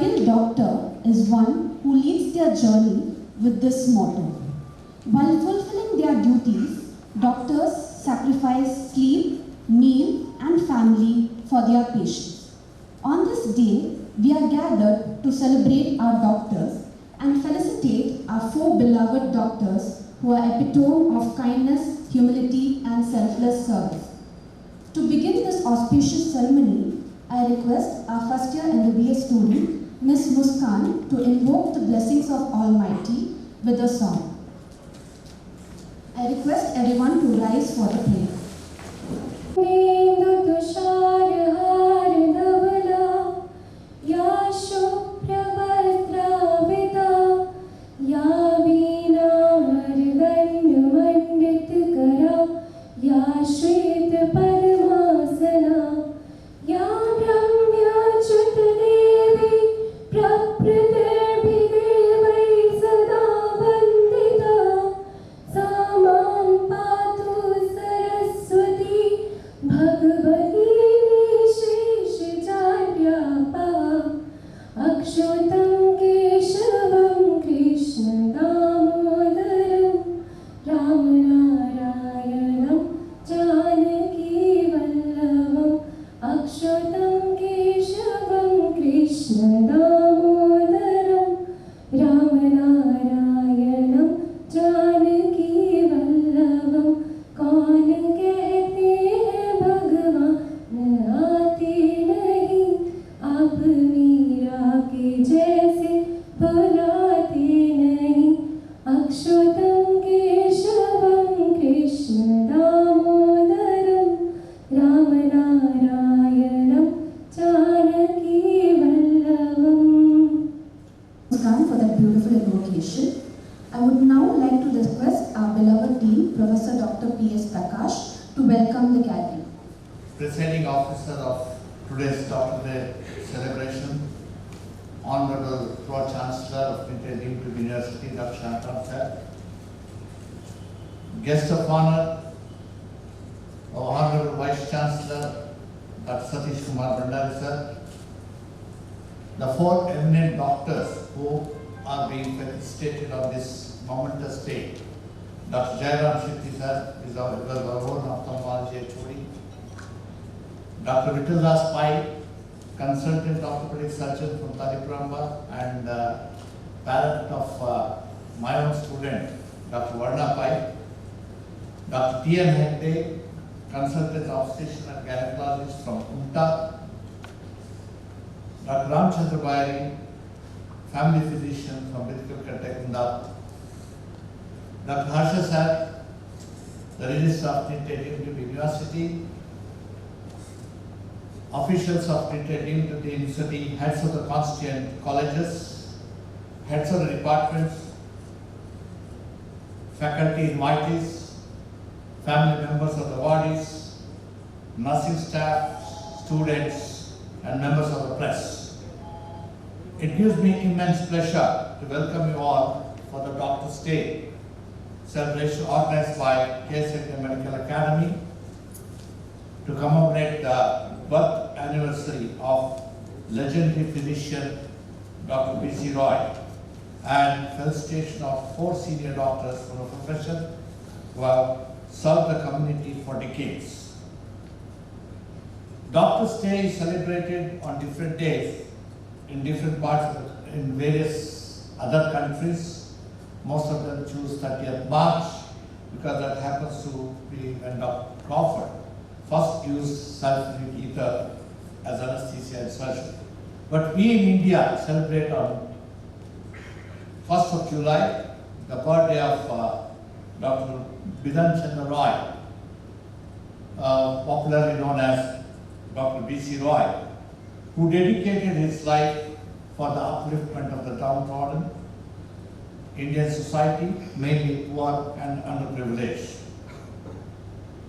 ideal doctor is one who leads their journey with this motto. While fulfilling their duties, doctors sacrifice sleep, meal, and family for their patients. On this day, we are gathered to celebrate our doctors and felicitate our four beloved doctors who are epitome of kindness, humility, and selfless service. To begin this auspicious ceremony, I request our first year MBBS student, Ms. Muskan, to invoke the blessings of Almighty with a song. I request everyone to rise for the prayer. For that beautiful invocation. I would now like to request our beloved Dean, Professor Dr. P.S. Prakash, to welcome the gathering. Presiding officer of today's Doctor celebration, Honorable Pro-Chancellor of Nitte K.S University, Dr. Shantam sir, Guest of Honor, our Honorable Vice Chancellor, Dr. Satish Kumar Bhandari sir, the four eminent doctors who are being felicitated on this momentous day. Dr. Jairam Shetty sir is our own ophthalmology HOD. Dr. Vittaldas Pai, consultant orthopedic surgeon from Talipramba and parent of my own student, Dr. Varna Pai. Dr. K.S Hegde, consultant obstetrician and gynecologist from Umta. Dr. Ramchandra Bayari, family physician from Tekunda. Dr. Harsha sir, the registrar of Nitte K.S University. Officials of Nitte K.S University, heads of the constituent colleges, heads of the departments, faculty invitees, family members of the awardees, nursing staff, students, and members of the press. It gives me immense pleasure to welcome you all for the Doctor's Day celebration organized by K.S Hegde Medical Academy to commemorate the birth anniversary of legendary physician Dr. B.C. Roy and felicitation of four senior doctors from the profession who have served the community for decades. Doctor's Day is celebrated on different days in different parts in various other countries. Most of them choose 30th March because that happens to be when Dr. Crawford first used sulfuric ether as anesthesia and surgery. But we in India celebrate on 1st of July, the birthday of Dr. Bidhan Chandra Roy, popularly known as Dr. B.C. Roy, who dedicated his life for the upliftment of the downtrodden Indian society, mainly poor and underprivileged.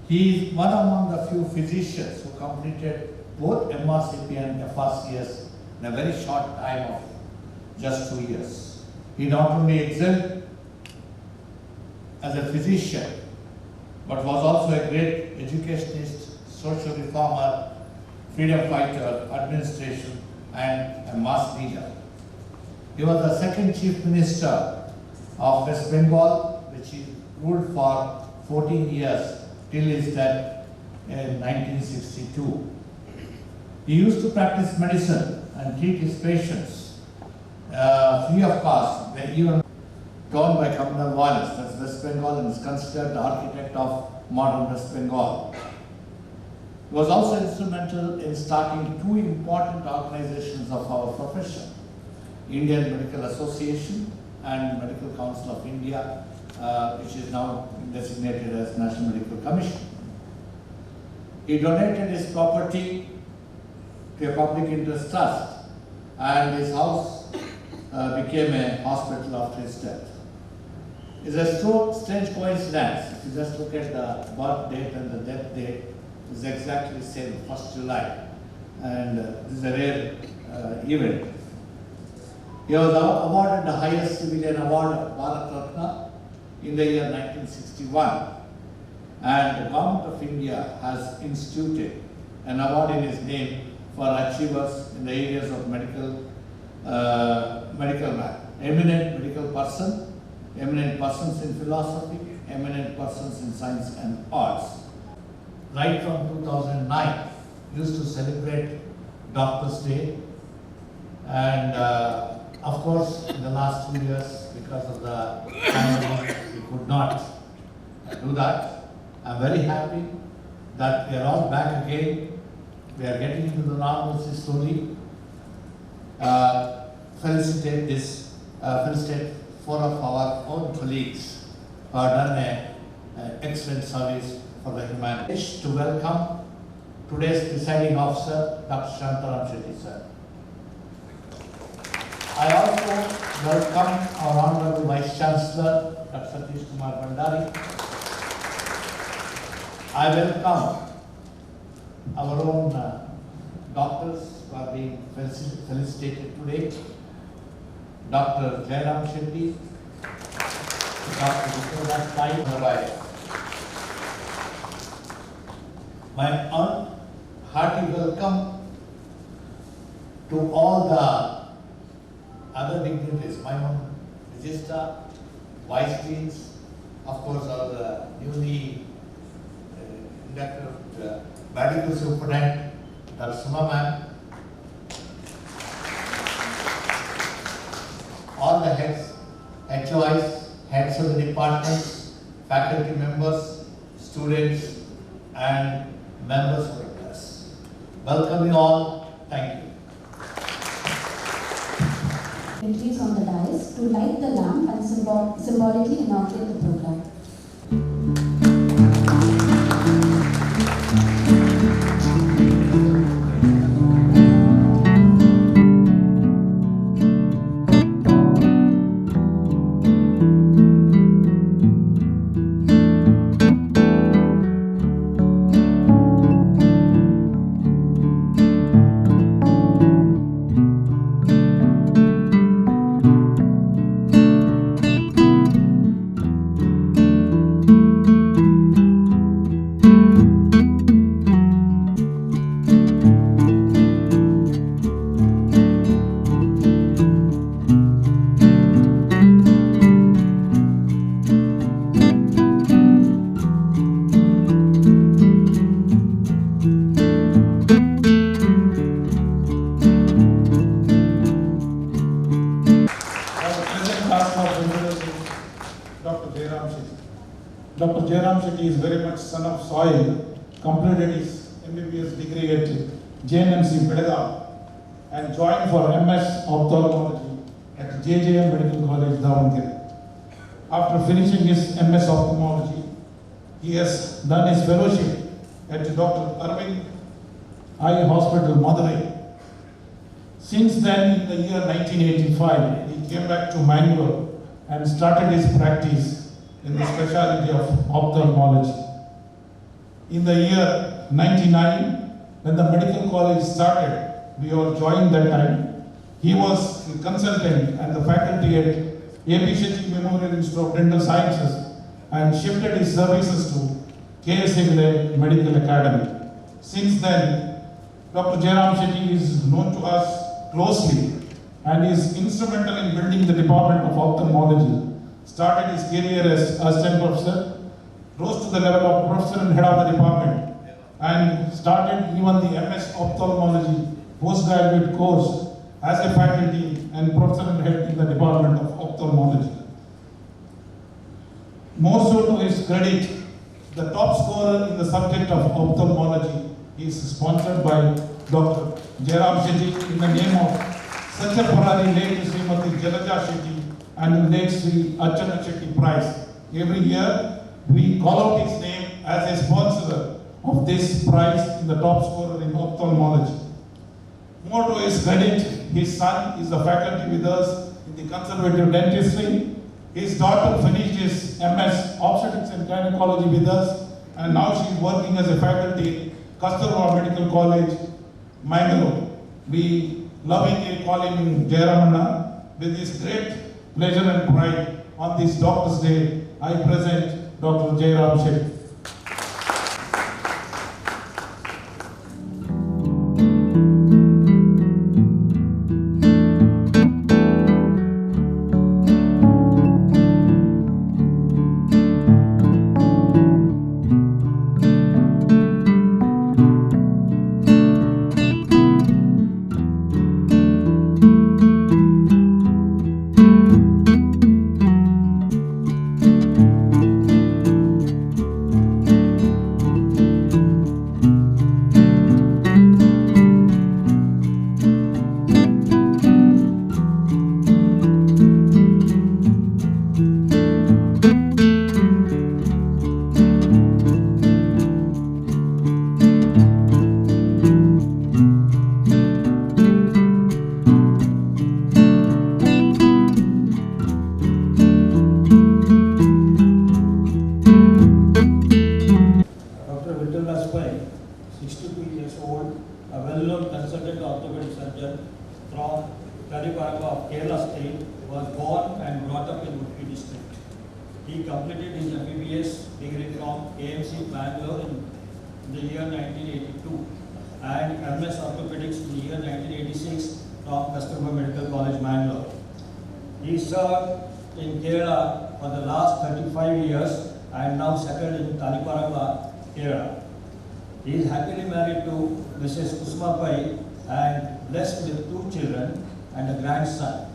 He is one among the few physicians who completed both MRCP and FRCS in a very short time of just 2 years. He not only excelled as a physician, but was also a great educationist, social reformer, freedom fighter, administration, and a mass leader. He was the second Chief Minister of West Bengal, which he ruled for 14 years till his death in 1962. He used to practice medicine and treat his patients free of cost. They even torn by communal violence. That's West Bengal and is considered the architect of modern West Bengal. He was also instrumental in starting two important organizations of our profession, Indian Medical Association and Medical Council of India, which is now designated as National Medical Commission. He donated his property to a public interest trust, and his house became a hospital after his death. It's a strange coincidence. If you just look at the birth date and the death date, it's exactly the same, 1st July. And this is a rare event. He was awarded the highest civilian award, Bharat Ratna, in the year 1961. And the Government of India has instituted an award in his name for achievers in the areas of medical man, eminent medical person, eminent persons in philosophy, eminent persons in science and arts. Right from 2009, used to celebrate Doctor's Day, and of course in the last 2 years, because of the pandemic, we could not do that. I'm very happy that we are all back again. We are getting into the normalcy slowly. Felicitate 4 of our own colleagues who have done an excellent service for the humanity. I wish to welcome today's presiding officer, Dr. Shantaram Shetty, sir. I also welcome our Honorable Vice Chancellor, Dr. Satish Kumar Bhandari. I welcome our own doctors who are being felicitated today. Dr. Jairam Shetty, Dr. Vikram Sai. My hearty welcome to all the other dignitaries, my own registrar, vice deans, of course our newly inducted medical superintendent, Dr. Suma ma'am, all the heads, HOIs, heads of the departments, faculty members, students, and members of the class. Welcome you all. Thank you. Dignitaries on the dais to light the lamp and symbolically inaugurate the program. Dr. Jairam Shetty is very much son of soil, completed his MBBS degree at JNMC Belagavi and joined for MS Ophthalmology at JJM Medical College, Davangere. After finishing his MS Ophthalmology, he has done his fellowship at Dr. Arvind Eye Hospital, Madurai. Since then, in the year 1985, he came back to Mangalore and started his practice in the specialty of ophthalmology. In the year 99, when the medical college started, we all joined that time. He was a consultant and the faculty at A.B. Shetty Memorial Institute of Dental Sciences and shifted his services to K.S Hegde Medical Academy. Since then, Dr. Jairam Shetty is known to us closely and is instrumental in building the Department of Ophthalmology. Started his career as assistant professor, rose to the level of professor and head of the department, and started even the MS Ophthalmology postgraduate course as a faculty and professor and head in the Department of Ophthalmology. More so to his credit, the top scorer in the subject of ophthalmology is sponsored by Dr. Jairam Shetty in the name of Satya Parari late Srimati Jalaja Shetty and late Sri Archana Shetty Prize. Every year we call out his name as a sponsor of this prize in the top scorer in ophthalmology. More to his credit, his son is a faculty with us in the conservative dentistry. His daughter finished his MS Obstetrics and Gynecology with us, and now she is working as a faculty in Kasturba Medical College, Mangalore. We lovingly call him Jairamana. With his great pleasure and pride on this Doctor's Day, I present Dr. Jairam Shetty. From Abbakka of Kerala state, was born and brought up in Udupi district. He completed his MBBS degree from KMC Bangalore in the year 1982 and MS Orthopedics in the year 1986 from Kasturba Medical College, Bangalore. He served in Kerala for the last 35 years and now settled in Taliparamba, Kerala. He is happily married to Mrs. Kusma Pai and blessed with 2 children and a grandson.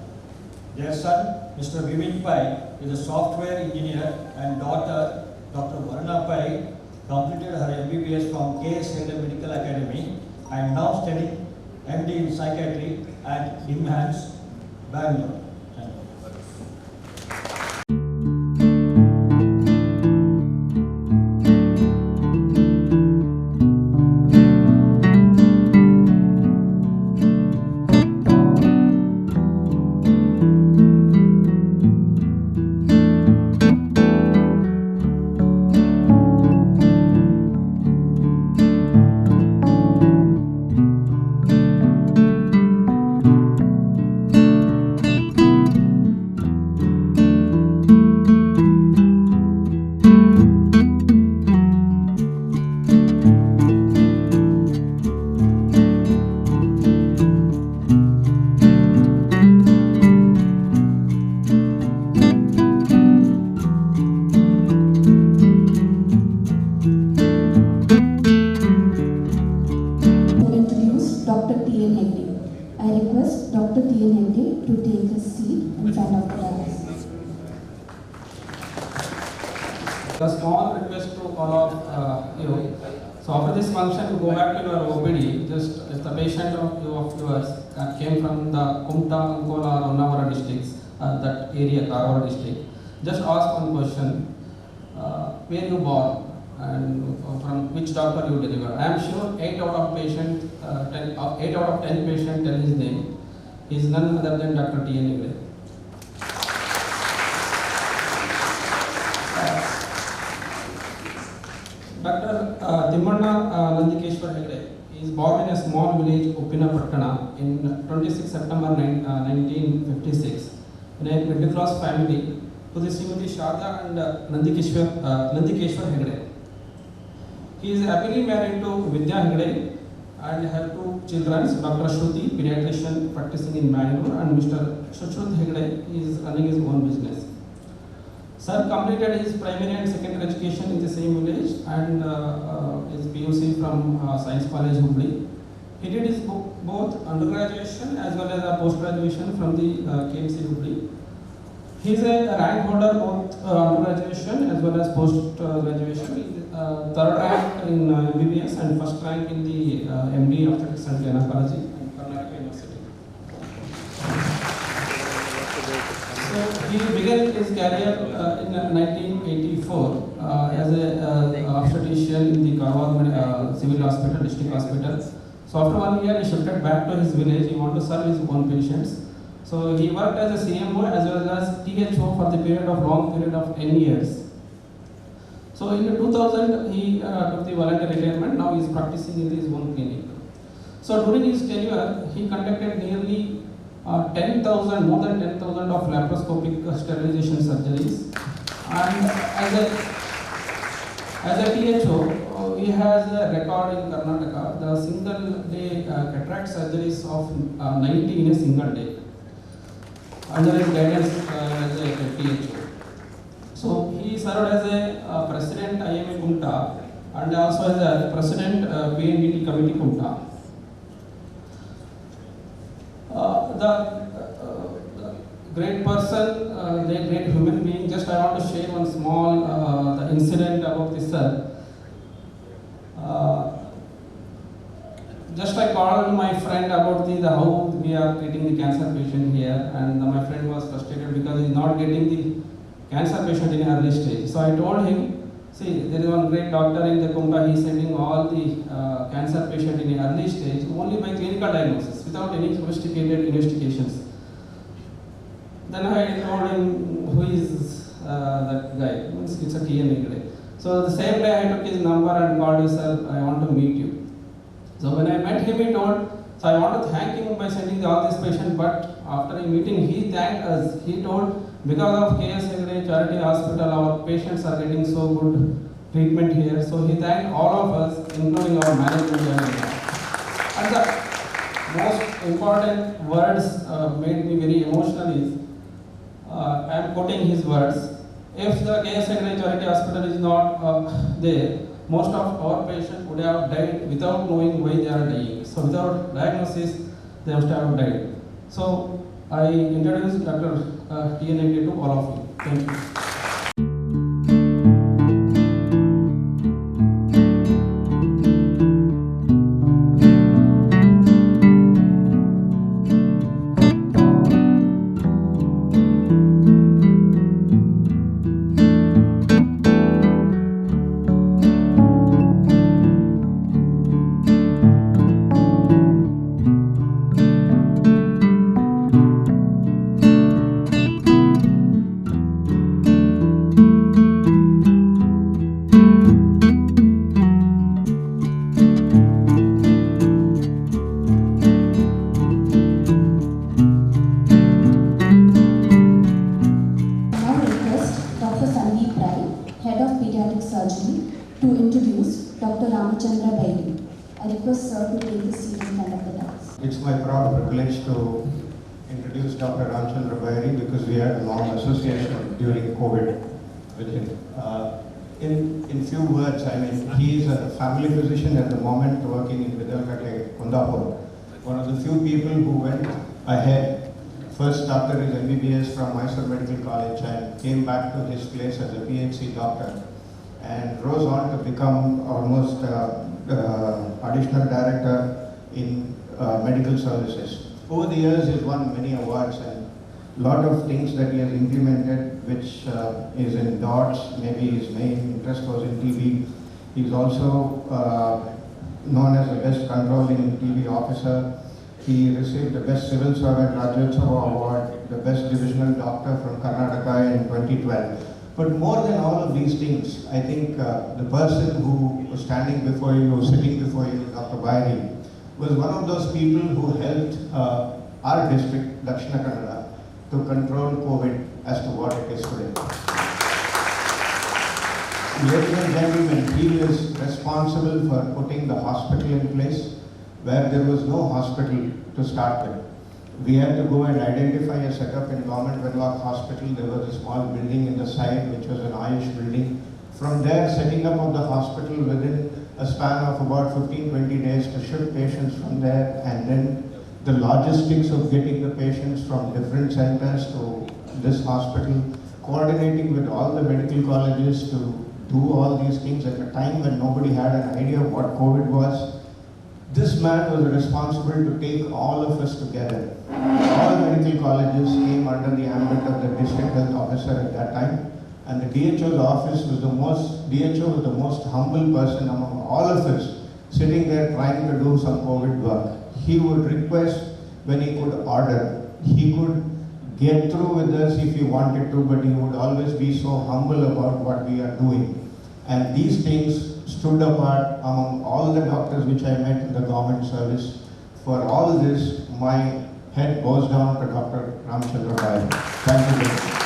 Their son, Mr. Vivin Pai, is a software engineer, and daughter, Dr. Varna Pai, completed her MBBS from K.S Hegde Medical Academy and now studying MD in Psychiatry at IMHANS, Bangalore. I request Dr. K.S Hegde to take his seat in front of the dais. A small request to all of you. So after this function, go back to your OPD. Just if the patient of yours came from the Kumta, Ankola, or Unnavara districts, that area, Karwar district, just ask one question: where you born and from which doctor you deliver. I am sure 8 out of 10 patient tell his name. He is none other than Dr. K.S Hegde. Dr. Timmanna Nandikeshwar Hegde is born in a small village, Uppinapattana, in 26 September 1956 in a middle class family to the Srimati Sharda and Nandikeshwar Hegde. He is happily married to Vidya Hegde and I have two children, Dr. Shruti, pediatrician practicing in Bangalore, and Mr. K.S Hegde, he is running his own business. Sir completed his primary and secondary education in the same village and his PUC from Science College, Hubli. He did his both undergraduation as well as post-graduation from the KMC Hubli. He is a rank holder both undergraduation as well as post-graduation. Third rank in MBBS and first rank in the MD Obstetrics and Gynecology in Karnataka University. So he began his career in 1984 as a obstetrician in the Karwar Civil Hospital, District Hospital. So after 1 year, he shifted back to his village. He wanted to serve his own patients. So he worked as a CMO as well as THO for the long period of 10 years. So in 2000, he took the voluntary retirement. Now he is practicing in his own clinic. So during his tenure, he conducted nearly more than 10,000 of laparoscopic sterilization surgeries. And as a THO, he has a record in Karnataka, the single day cataract surgeries of 90 in a single day, under his guidance as a THO. So he served as a president IMA Kumta and also as a president PNDT committee Kumta. The great person, the great human being. Just I want to share one small the incident about this sir. Just I called my friend about the how we are treating the cancer patient here, and my friend was frustrated because he is not getting the cancer patient in early stage. So I told him, see, there is one great doctor in the Kumba, he is sending all the cancer patient in early stage only by clinical diagnosis without any sophisticated investigations. Then I told him, who is that guy? It's a TNA guy. So the same day I took his number and called him, sir, I want to meet you. So when I met him, he told, so I want to thank him by sending all these patients, but after a meeting, he thanked us. He told, because of K.S Hegde Charitable Hospital, our patients are getting so good treatment here. So he thanked all of us, including our management. And the most important words made me very emotional is, I am quoting his words, if the K.S Hegde Charitable Hospital is not there, most of our patients would have died without knowing why they are dying. So without diagnosis, they must have died. So I introduce Dr. TNA to all of you. Thank you. It's my proud privilege to introduce Dr. Ramchandra Bairi because we had a long association during COVID with him. In few words, I mean, he is a family physician at the moment working in Deralakatte, Kundapur. One of the few people who went ahead, first doctor his MBBS from Mysore Medical College and came back to his place as a PhD doctor and rose on to become almost additional director in medical services. Over the years, he's won many awards and a lot of things that he has implemented, which is in DOTS. Maybe his main interest was in TB. He's also known as the best controlling TB officer. He received the best civil servant Rajyotsava award, the best divisional doctor from Karnataka in 2012. But more than all of these things, I think the person who was standing before you, sitting before you, Dr. Bairi, was one of those people who helped our district, Dakshina Kannada, to control COVID as to what it is today. Ladies and gentlemen, he is responsible for putting the hospital in place. where there was no hospital to start with. We had to go and identify a setup in Government Venlock Hospital. There was a small building in the side which was an Ayush building. From there, setting up of the hospital within a span of about 15-20 days to shift patients from there, and then the logistics of getting the patients from different centers to this hospital, coordinating with all the medical colleges to do all these things at a time when nobody had an idea of what COVID was. This man was responsible to take all of us together. All medical colleges came under the ambit of the district health officer at that time, and the DHO's office was DHO was the most humble person among all of us, sitting there trying to do some COVID work. He would request when he could order. He could get through with us if he wanted to, but he would always be so humble about what we are doing. And these things stood apart among all the doctors which I met in the government service. For all this, my head goes down to Dr. Ramchandra Bai. Thank you very much.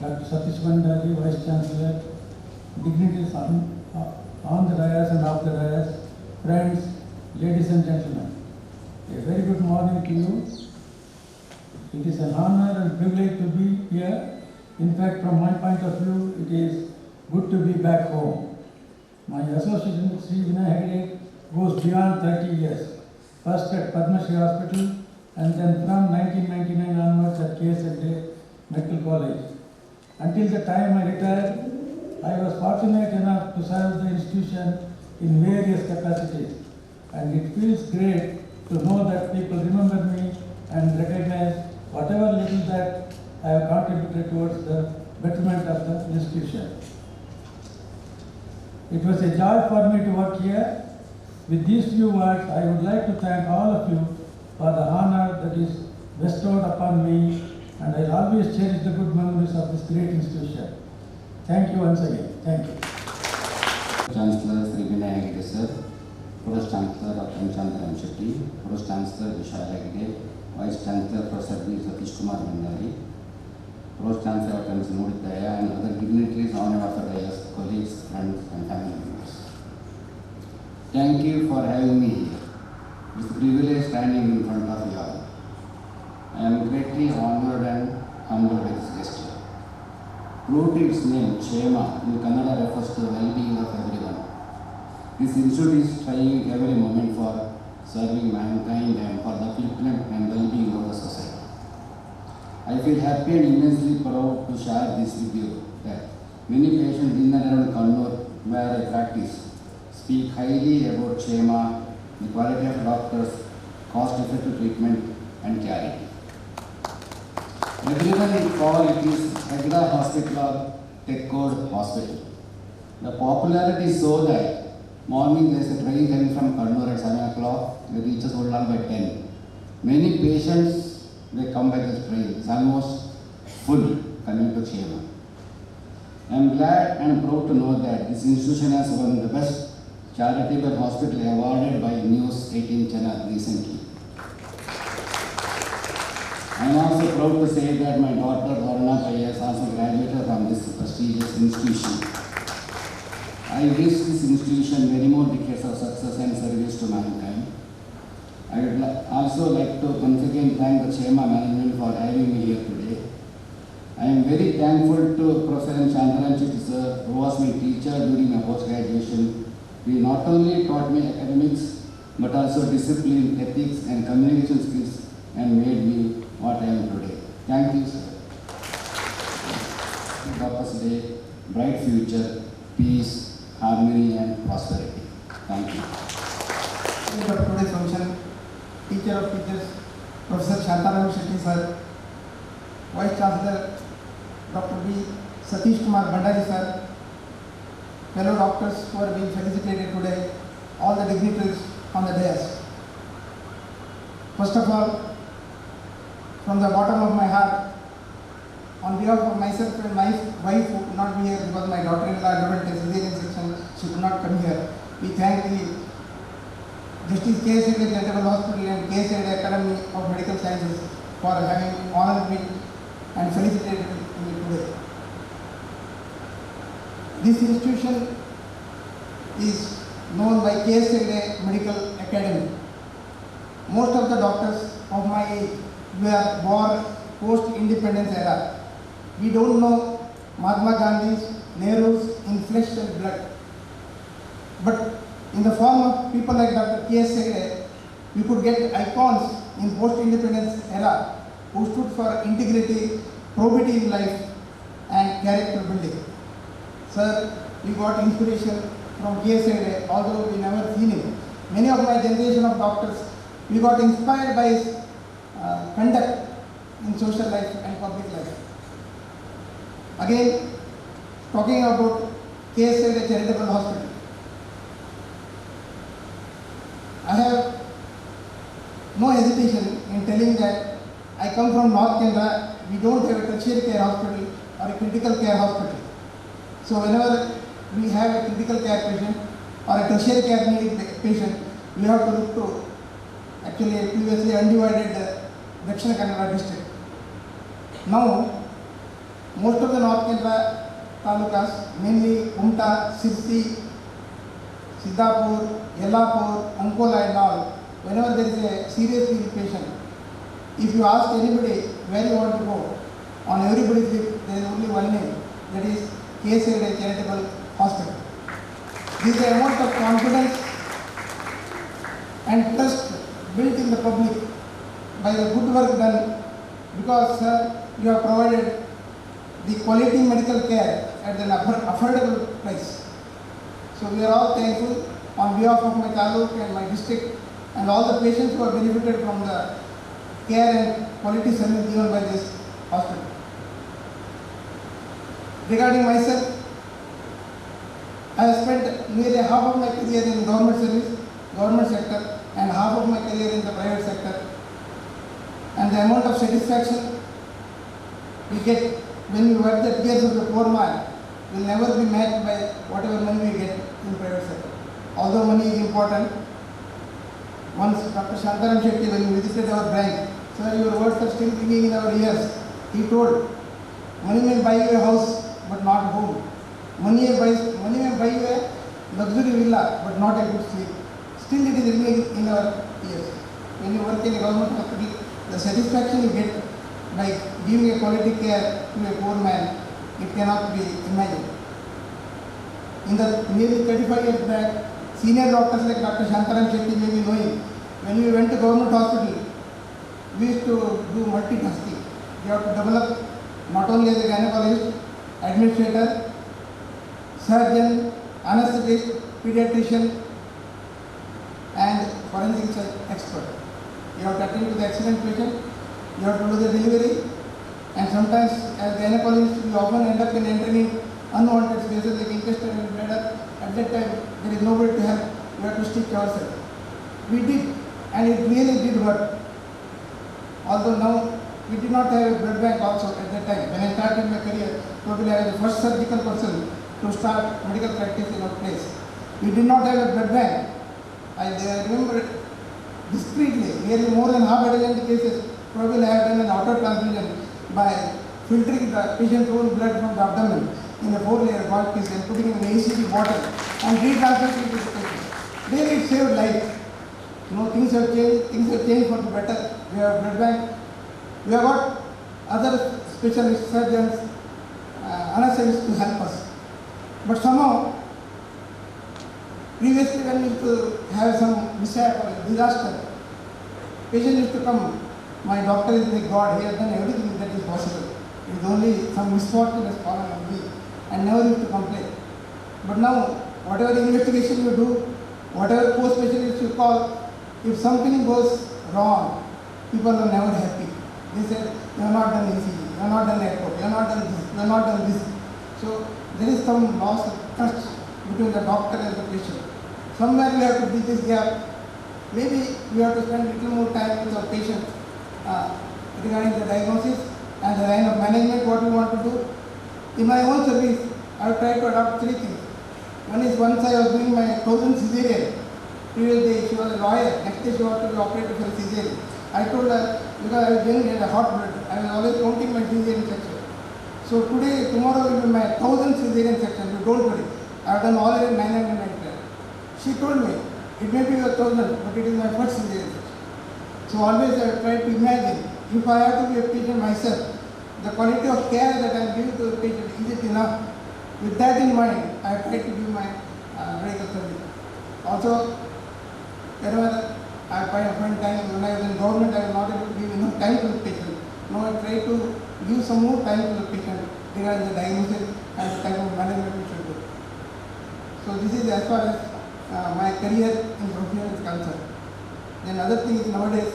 Dr. Satish Bandari, Vice Chancellor, dignitaries on the dais and off the dais, friends, ladies and gentlemen. A very good morning to you. It is an honor and privilege to be here. In fact, from my point of view, it is good to be back home. My association with Sri Nitte Hegde goes beyond 30 years. First at Padma Shri Hospital, and then from 1999 onwards at K.S Hegde Medical College. Until the time I retired, I was fortunate enough to serve the institution in various capacities, and it feels great to know that people remember me and recognize whatever little that I have contributed towards the betterment of the institution. It was a joy for me to work here. With these few words, I would like to thank all of you for the honor that is bestowed upon me, and I will always cherish the good memories of this great institution. Thank you once again. Thank you. Chancellor Sri Nitte Hegde sir, Provost Chancellor Dr. Ramchandra Shetty, Provost Chancellor K.S Hegde, Vice Chancellor Professor B. Satish Kumar Bandari, Provost Chancellor Dr. Nitte K.S and other dignitaries on our dais, colleagues, friends and family members. Thank you for having me here. It's a privilege standing in front of you all. I am greatly honored and humbled by this gesture. True to its name, Kshema, in Kannada refers to the well-being of everyone. This institute is trying every moment for serving mankind and for the upliftment and well-being of the society. I feel happy and immensely proud to share this with you that many patients in and around Kannur, where I practice, speak highly about Kshema, the quality of doctors, cost-effective treatment and charity. Everyone call it is Hegde Hospital or Tech-Code Hospital. The popularity is so that morning there is a train coming from Kannur at 7 o'clock, it reaches Ullan by 10. Many patients, they come by this train. It's almost full coming to Kshema. I am glad and proud to know that this institution has won the best charitable hospital awarded by News 18 channel recently. I am also proud to say that my daughter Varna K.S also graduated from this prestigious institution. I wish this institution many more decades of success and service to mankind. I would also like to once again thank the Chema management for having me here today. I am very thankful to Professor Chantaram Chetty sir, who was my teacher during my post-graduation. He not only taught me academics, but also discipline, ethics and communication skills and made me what I am today. Thank you, sir. Doctor's Day, bright future, peace, harmony and prosperity. Thank you. For today's function, teacher of teachers, Professor Chantaram Chetty sir, Vice Chancellor Dr. B. Satish Kumar Bhandari sir, fellow doctors who are being felicitated today, all the dignitaries on the dais. First of all, from the bottom of my heart, on behalf of myself and my wife who could not be here because my daughter-in-law underwent a cesarean section, she could not come here. We thank the Justice K.S Hegde Charitable Hospital and K.S Hegde Academy of Medical Sciences for having honored me and felicitated me today. This institution is known by K.S Hegde Medical Academy. Most of the doctors of my age were born post-independence era. We don't know Mahatma Gandhi's, Nehru's in flesh and blood. But in the form of people like Dr. K.S Hegde, we could get icons in post-independence era who stood for integrity, probity in life and character building. Sir, we got inspiration from K.S Hegde, although we never seen him. Many of my generation of doctors, we got inspired by his conduct in social life and public life. Again, talking about K.S Hegde Charitable Hospital, I have no hesitation in telling that I come from North Canada. We don't have a tertiary care hospital or a critical care hospital. So whenever we have a critical care patient or a tertiary care needing patient, we have to look to actually a previously undivided Dakshina Kannada district. Now, most of the North Canada talukas, mainly Kumta, Sirsi, Siddhapur, Yellapur, Ankola and all, whenever there is a seriously ill patient, if you ask anybody where you want to go, on everybody's lip there is only one name, that is K.S Hegde Charitable Hospital. This is the amount of confidence and trust built in the public by the good work done, because sir, you have provided the quality medical care at an affordable price. So we are all thankful on behalf of my taluk and my district and all the patients who have benefited from the care and quality service given by this hospital. Regarding myself, I have spent nearly half of my career in government service, government sector, and half of my career in the private sector. And the amount of satisfaction we get when we work the tears of the poor man will never be matched by whatever money we get in private sector. Although money is important, once Dr. Chantaram Chetty, when we visited our branch, sir, your words are still ringing in our ears. He told, money may buy you a house, but not home. Money may buy you a luxury villa, but not a good sleep. Still it is ringing in our ears. When you work in a government hospital, the satisfaction you get by giving a quality care to a poor man, it cannot be imagined. In the nearly 35 years back, senior doctors like Dr. Chantaram Chetty may be knowing, when we went to government hospital, we used to do multitasking. We have to develop not only as a gynecologist, administrator, surgeon, anesthetist, pediatrician, and forensic expert. You have to attend to the accident patient, you have to do the delivery, and sometimes as gynecologists we often end up in entering unwanted spaces like intestine and bladder. At that time there is nobody to help, we have to stitch ourselves. We did, and it really did work. Although now We did not have a blood bank also at that time. When I started my career, probably I was the first surgical person to start medical practice in our place. We did not have a blood bank. I remember discreetly, nearly more than half a dozen cases, probably I have done an auto transfusion by filtering the patient's own blood from the abdomen in a 4-layer bulk piece and putting it in an ACD bottle and retransferring it to the patient. Really it saved life. Things have changed for the better. We have blood bank. We have got other specialist surgeons, anesthetists to help us. But somehow, previously when we used to have some mishap or disaster, patient used to come, my doctor is like God, he has done everything that is possible. It is only some misfortune has fallen on me, and never used to complain. But now, whatever investigation you do, whatever post-specialist you call, if something goes wrong, people are never happy. They said, you have not done ECG, you have not done echo, you have not done this, you have not done this. So there is some loss of trust between the doctor and the patient. Somewhere we have to bridge this gap. Maybe we have to spend a little more time with our patient regarding the diagnosis and the line of management, what we want to do. In my own service, I have tried to adopt 3 things. One is once I was doing my 1000 cesarean. Previous day she was a lawyer, next day she was to be operated for a cesarean. I told her, because I was young and a hot blood, I was always counting my cesarean section. So today, tomorrow will be my 1000 cesarean section, so don't worry. I have done all in 999. She told me, it may be your 1000, but it is my first cesarean section. So always I try to imagine, if I have to be a patient myself, the quality of care that I am giving to the patient, is it enough? With that in mind, I have tried to give my medical service. Also, whenever I find time, when I was in government, I was not able to give enough time to the patient. Now I try to give some more time to the patient regarding the diagnosis and the type of management we should do. So this is as far as my career in profession is concerned. Then other thing is nowadays,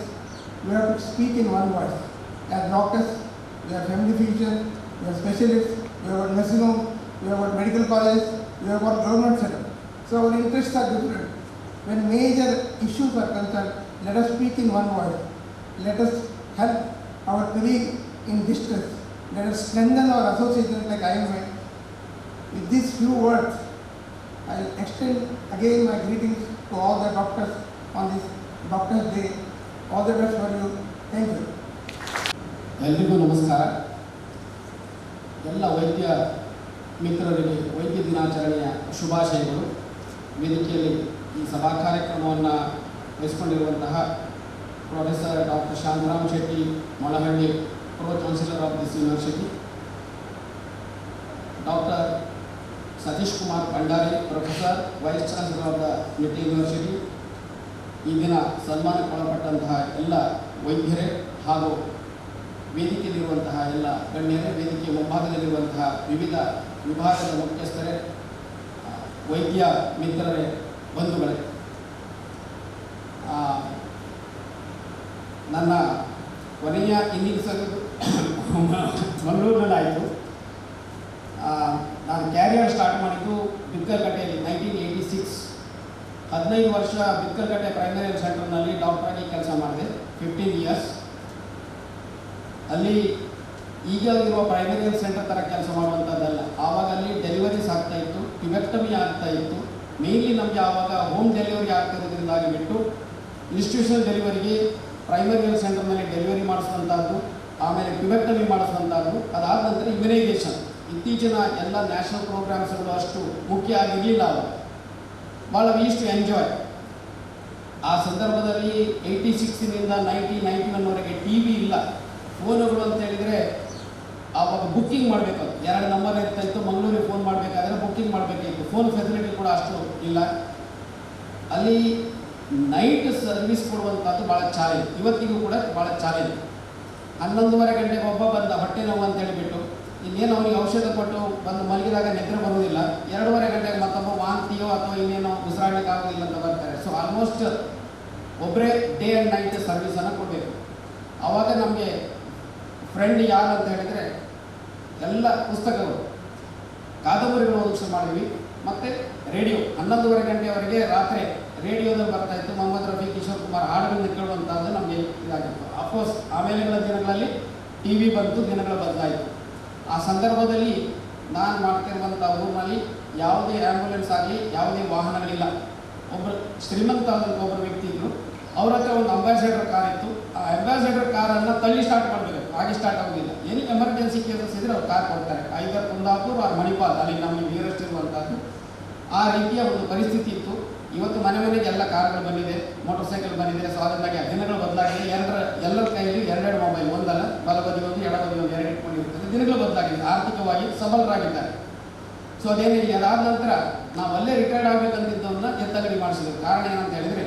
we have to speak in one voice. As doctors, we are family physicians, we are specialists, we have got nursing home, we have got medical colleges, we have got government setup. So our interests are different. When major issues are concerned, let us speak in one voice. Let us help our colleague in distress. Let us strengthen our associations like IMA. With these few words, I will extend again my greetings to all the doctors on this Doctors' Day. All the best for you. Thank you. ಎಲ್ರಿಗೂ ನಮಸ್ಕಾರ. ಎಲ್ಲ ವೈದ್ಯ ಮಿತ್ರರಿಗೆ ವೈದ್ಯ ದಿನಾಚರಣೆಯ ಶುಭಾಶಯಗಳು. ವೇದಿಕೆಯಲ್ಲಿ ಈ ಸಭಾ ಕಾರ್ಯಕ್ರಮವನ್ನು ವಹಿಸಿಕೊಂಡಿರುವಂತಹ professor doctor Shantaram Shetty Molahalli, pro chancellor of this university, doctor Satish Kumar Bhandari, professor vice chancellor of the Nitte university, ಈ ದಿನ ಸನ್ಮಾನಕ್ಕೊಳಪಟ್ಟಂತಹ ಎಲ್ಲ ವೈದ್ಯರೇ ಹಾಗೂ ವೇದಿಕೆಯಲ್ಲಿರುವಂತಹ ಎಲ್ಲ ಗಣ್ಯರೇ, ವೇದಿಕೆಯ ಮುಂಭಾಗದಲ್ಲಿರುವಂತಹ ವಿವಿಧ ವಿಭಾಗದ ಮುಖ್ಯಸ್ಥರೇ, ವೈದ್ಯ ಮಿತ್ರರೇ, ಬಂಧುಗಳೇ, ನನ್ನ ಕೊನೆಯ ಇನ್ನಿಂಗ್ಸ್ ಮಂಗಳೂರಿನಲ್ಲಾಯಿತು. ನಾನು ಕ್ಯಾರಿಯರ್ ಸ್ಟಾರ್ಟ್ ಮಾಡಿದ್ದು ಬಿಕ್ಕಲ್ಕಟ್ಟೆಯಲ್ಲಿ 1986. 15 ವರ್ಷ ಬಿಕ್ಕಲ್ಕಟ್ಟೆ ಪ್ರೈಮರಿ ಹೆಲ್ತ್ ಸೆಂಟರ್ನಲ್ಲಿ ಡಾಕ್ಟರಾಗಿ ಕೆಲಸ ಮಾಡಿದೆ, 15 ಇಯರ್ಸ್. ಅಲ್ಲಿ ಈಗ ಇರುವ ಪ್ರೈಮರಿ ಹೆಲ್ತ್ ಸೆಂಟರ್ ಥರ ಕೆಲಸ ಮಾಡುವಂಥದ್ದಲ್ಲ. ಆವಾಗ ಅಲ್ಲಿ ಡೆಲಿವರೀಸ್ ಆಗ್ತಾ ಇತ್ತು, ಟ್ಯುಬೆಕ್ಟಮಿ ಆಗ್ತಾ ಇತ್ತು. ಮೇಯ್ನ್ಲಿ ನಮಗೆ ಆವಾಗ ಹೋಮ್ ಡೆಲಿವರಿ ಆಗ್ತಿರೋದ್ರಿಂದಾಗಿ ಬಿಟ್ಟು ಇನ್ಸ್ಟಿಟ್ಯೂಷನಲ್ ಡೆಲಿವರಿಗೆ ಪ್ರೈಮರಿ ಹೆಲ್ತ್ ಸೆಂಟರ್ನಲ್ಲಿ ಡೆಲಿವರಿ ಮಾಡಿಸುವಂಥದ್ದು, ಆಮೇಲೆ ಟ್ಯುಬೆಕ್ಟಮಿ ಮಾಡಿಸುವಂಥದ್ದು, ಅದಾದ ನಂತರ ಇಮ್ಯುನೈಸೇಷನ್. ಇತ್ತೀಚಿನ ಎಲ್ಲ ನ್ಯಾಷನಲ್ ಪ್ರೋಗ್ರಾಮ್ಸ್ಗಳು ಅಷ್ಟು ಮುಖ್ಯ ಆಗಿರಲಿಲ್ಲ. ಅವಾಗ ಭಾಳ ವಿ ಯೂಸ್ ಟು ಎಂಜಾಯ್. ಆ ಸಂದರ್ಭದಲ್ಲಿ 86ನಿಂದ 1991ವರೆಗೆ ಟಿ ವಿ ಇಲ್ಲ, ಫೋನುಗಳು ಅಂತ ಹೇಳಿದರೆ ಆವಾಗ ಬುಕ್ಕಿಂಗ್ ಮಾಡಬೇಕು. 2 ನಂಬರ್ ಇರ್ತಾಯಿತ್ತು. ಮಂಗಳೂರಿಗೆ ಫೋನ್ ಮಾಡಬೇಕಾದ್ರೆ ಬುಕ್ಕಿಂಗ್ ಮಾಡಬೇಕಾಗಿತ್ತು. ಫೋನ್ ಫೆಸಿಲಿಟಿ ಕೂಡ ಅಷ್ಟು ಇಲ್ಲ. ಅಲ್ಲಿ ನೈಟ್ ಸರ್ವಿಸ್ ಕೊಡುವಂಥದ್ದು ಭಾಳ ಚಾಲೆಂಜ್, ಇವತ್ತಿಗೂ ಕೂಡ ಭಾಳ ಚಾಲೆಂಜ್. 11:30 ಗಂಟೆಗೆ ಒಬ್ಬ ಬಂದ ಹೊಟ್ಟೆ ನೋವು ಅಂತ ಹೇಳಿಬಿಟ್ಟು, ಇನ್ನೇನು ಅವನಿಗೆ ಔಷಧ ಕೊಟ್ಟು ಬಂದು ಮಲಗಿದಾಗ ನಿದ್ರೆ ಬರುವುದಿಲ್ಲ. 2:30 ಗಂಟೆಗೆ ಮತ್ತೊಬ್ಬ ವಾಂತಿಯೋ ಅಥವಾ ಇನ್ನೇನೋ ಉಸಿರಾಡಲಿಕ್ಕೆ ಆಗೋದಿಲ್ಲ ಅಂತ ಬರ್ತಾರೆ. ಸೊ ಆಲ್ಮೋಸ್ಟ್ ಒಬ್ಬರೇ ಡೇ ಆ್ಯಂಡ್ ನೈಟ್ ಸರ್ವಿಸನ್ನು ಕೊಡಬೇಕು. ಆವಾಗ ನಮಗೆ ಫ್ರೆಂಡ್ ಯಾರು ಅಂತ ಹೇಳಿದರೆ ಎಲ್ಲ ಪುಸ್ತಕಗಳು, ಕಾದಂಬರಿಗಳು ಓದಿಸಿ ಮಾಡಿದ್ವಿ. ಮತ್ತು ರೇಡಿಯೋ 11:30 ಗಂಟೆಯವರೆಗೆ ರಾತ್ರಿ ರೇಡಿಯೋದಲ್ಲಿ ಬರ್ತಾಯಿತ್ತು. ಮೊಹಮ್ಮದ್ ರಫಿ, ಕಿಶೋರ್ ಕುಮಾರ್ ಹಾಡುಗಳನ್ನ ಕೇಳುವಂಥದ್ದು ನಮಗೆ ಇದಾಗಿತ್ತು. ಅಫ್ಕೋರ್ಸ್ ಆಮೇಲೆಗಳ ದಿನಗಳಲ್ಲಿ TV ಬಂತು, ದಿನಗಳು ಬದಲಾಯಿತು. ಆ ಸಂದರ್ಭದಲ್ಲಿ ನಾನು ಮಾಡ್ತಿರುವಂಥ ಊರಿನಲ್ಲಿ ಯಾವುದೇ ಆ್ಯಂಬುಲೆನ್ಸ್ ಆಗಲಿ ಯಾವುದೇ ವಾಹನಗಳಿಲ್ಲ. ಒಬ್ಬರು ಶ್ರೀಮಂತ ಆದಂಥ ಒಬ್ಬರು ವ್ಯಕ್ತಿ ಇದ್ದರು, ಅವ್ರ ಹತ್ರ ಒಂದು ಅಂಬಾಸಿಡರ್ ಕಾರ್ ಇತ್ತು. ಆ ಅಂಬಾಸಿಡರ್ ಕಾರನ್ನು ತಳ್ಳಿ ಸ್ಟಾರ್ಟ್ ಮಾಡಬೇಕು, ಹಾಗೆ ಸ್ಟಾರ್ಟ್ ಆಗೋದಿಲ್ಲ. ಏನು ಎಮರ್ಜೆನ್ಸಿ ಕೇಸಸ್ ಇದ್ದರೆ ಅವ್ರು ಕಾರ್ ಕೊಡ್ತಾರೆ, ಐದರ್ ಕುಂದಾಪುರ ಆರ್ ಮಣಿಪಾಲ್, ಅಲ್ಲಿ ನಮಗೆ ನಿಯರೆಸ್ಟ್ ಇರುವಂಥದ್ದು. ಆ ರೀತಿಯ ಒಂದು ಪರಿಸ್ಥಿತಿ ಇತ್ತು. ಇವತ್ತು ಮನೆಗೆ ಎಲ್ಲ ಕಾರ್ಗಳು ಬಂದಿದೆ, ಮೋಟರ್ ಸೈಕಲ್ ಬಂದಿದೆ. ಸೊ ಅದರಿಂದಾಗಿ ದಿನಗಳು ಬದಲಾಗಿದೆ. ಎಲ್ಲರ ಕೈಯಲ್ಲಿ ಎರಡೆರಡು ಮೊಬೈಲ್, ಒಂದಲ್ಲ, ಬಲಬದಿ ಒಂದು ಎಡಬದಿ ಒಂದು ಎರಡು ಇಟ್ಕೊಂಡಿರ್ತದೆ. ದಿನಗಳು ಬದಲಾಗಿದೆ, ಆರ್ಥಿಕವಾಗಿ ಸಬಲರಾಗಿದ್ದಾರೆ. ಸೊ ಅದೇನಿಲ್ಲ. ಅದಾದ ನಂತರ ನಾವು ಅಲ್ಲೇ ರಿಟೈರ್ಡ್ ಆಗಬೇಕಂತಿದ್ದವನ್ನ ಎತ್ತಗಡಿ ಮಾಡಿಸಿದ್ರು. ಕಾರಣ ಏನಂತ ಹೇಳಿದರೆ,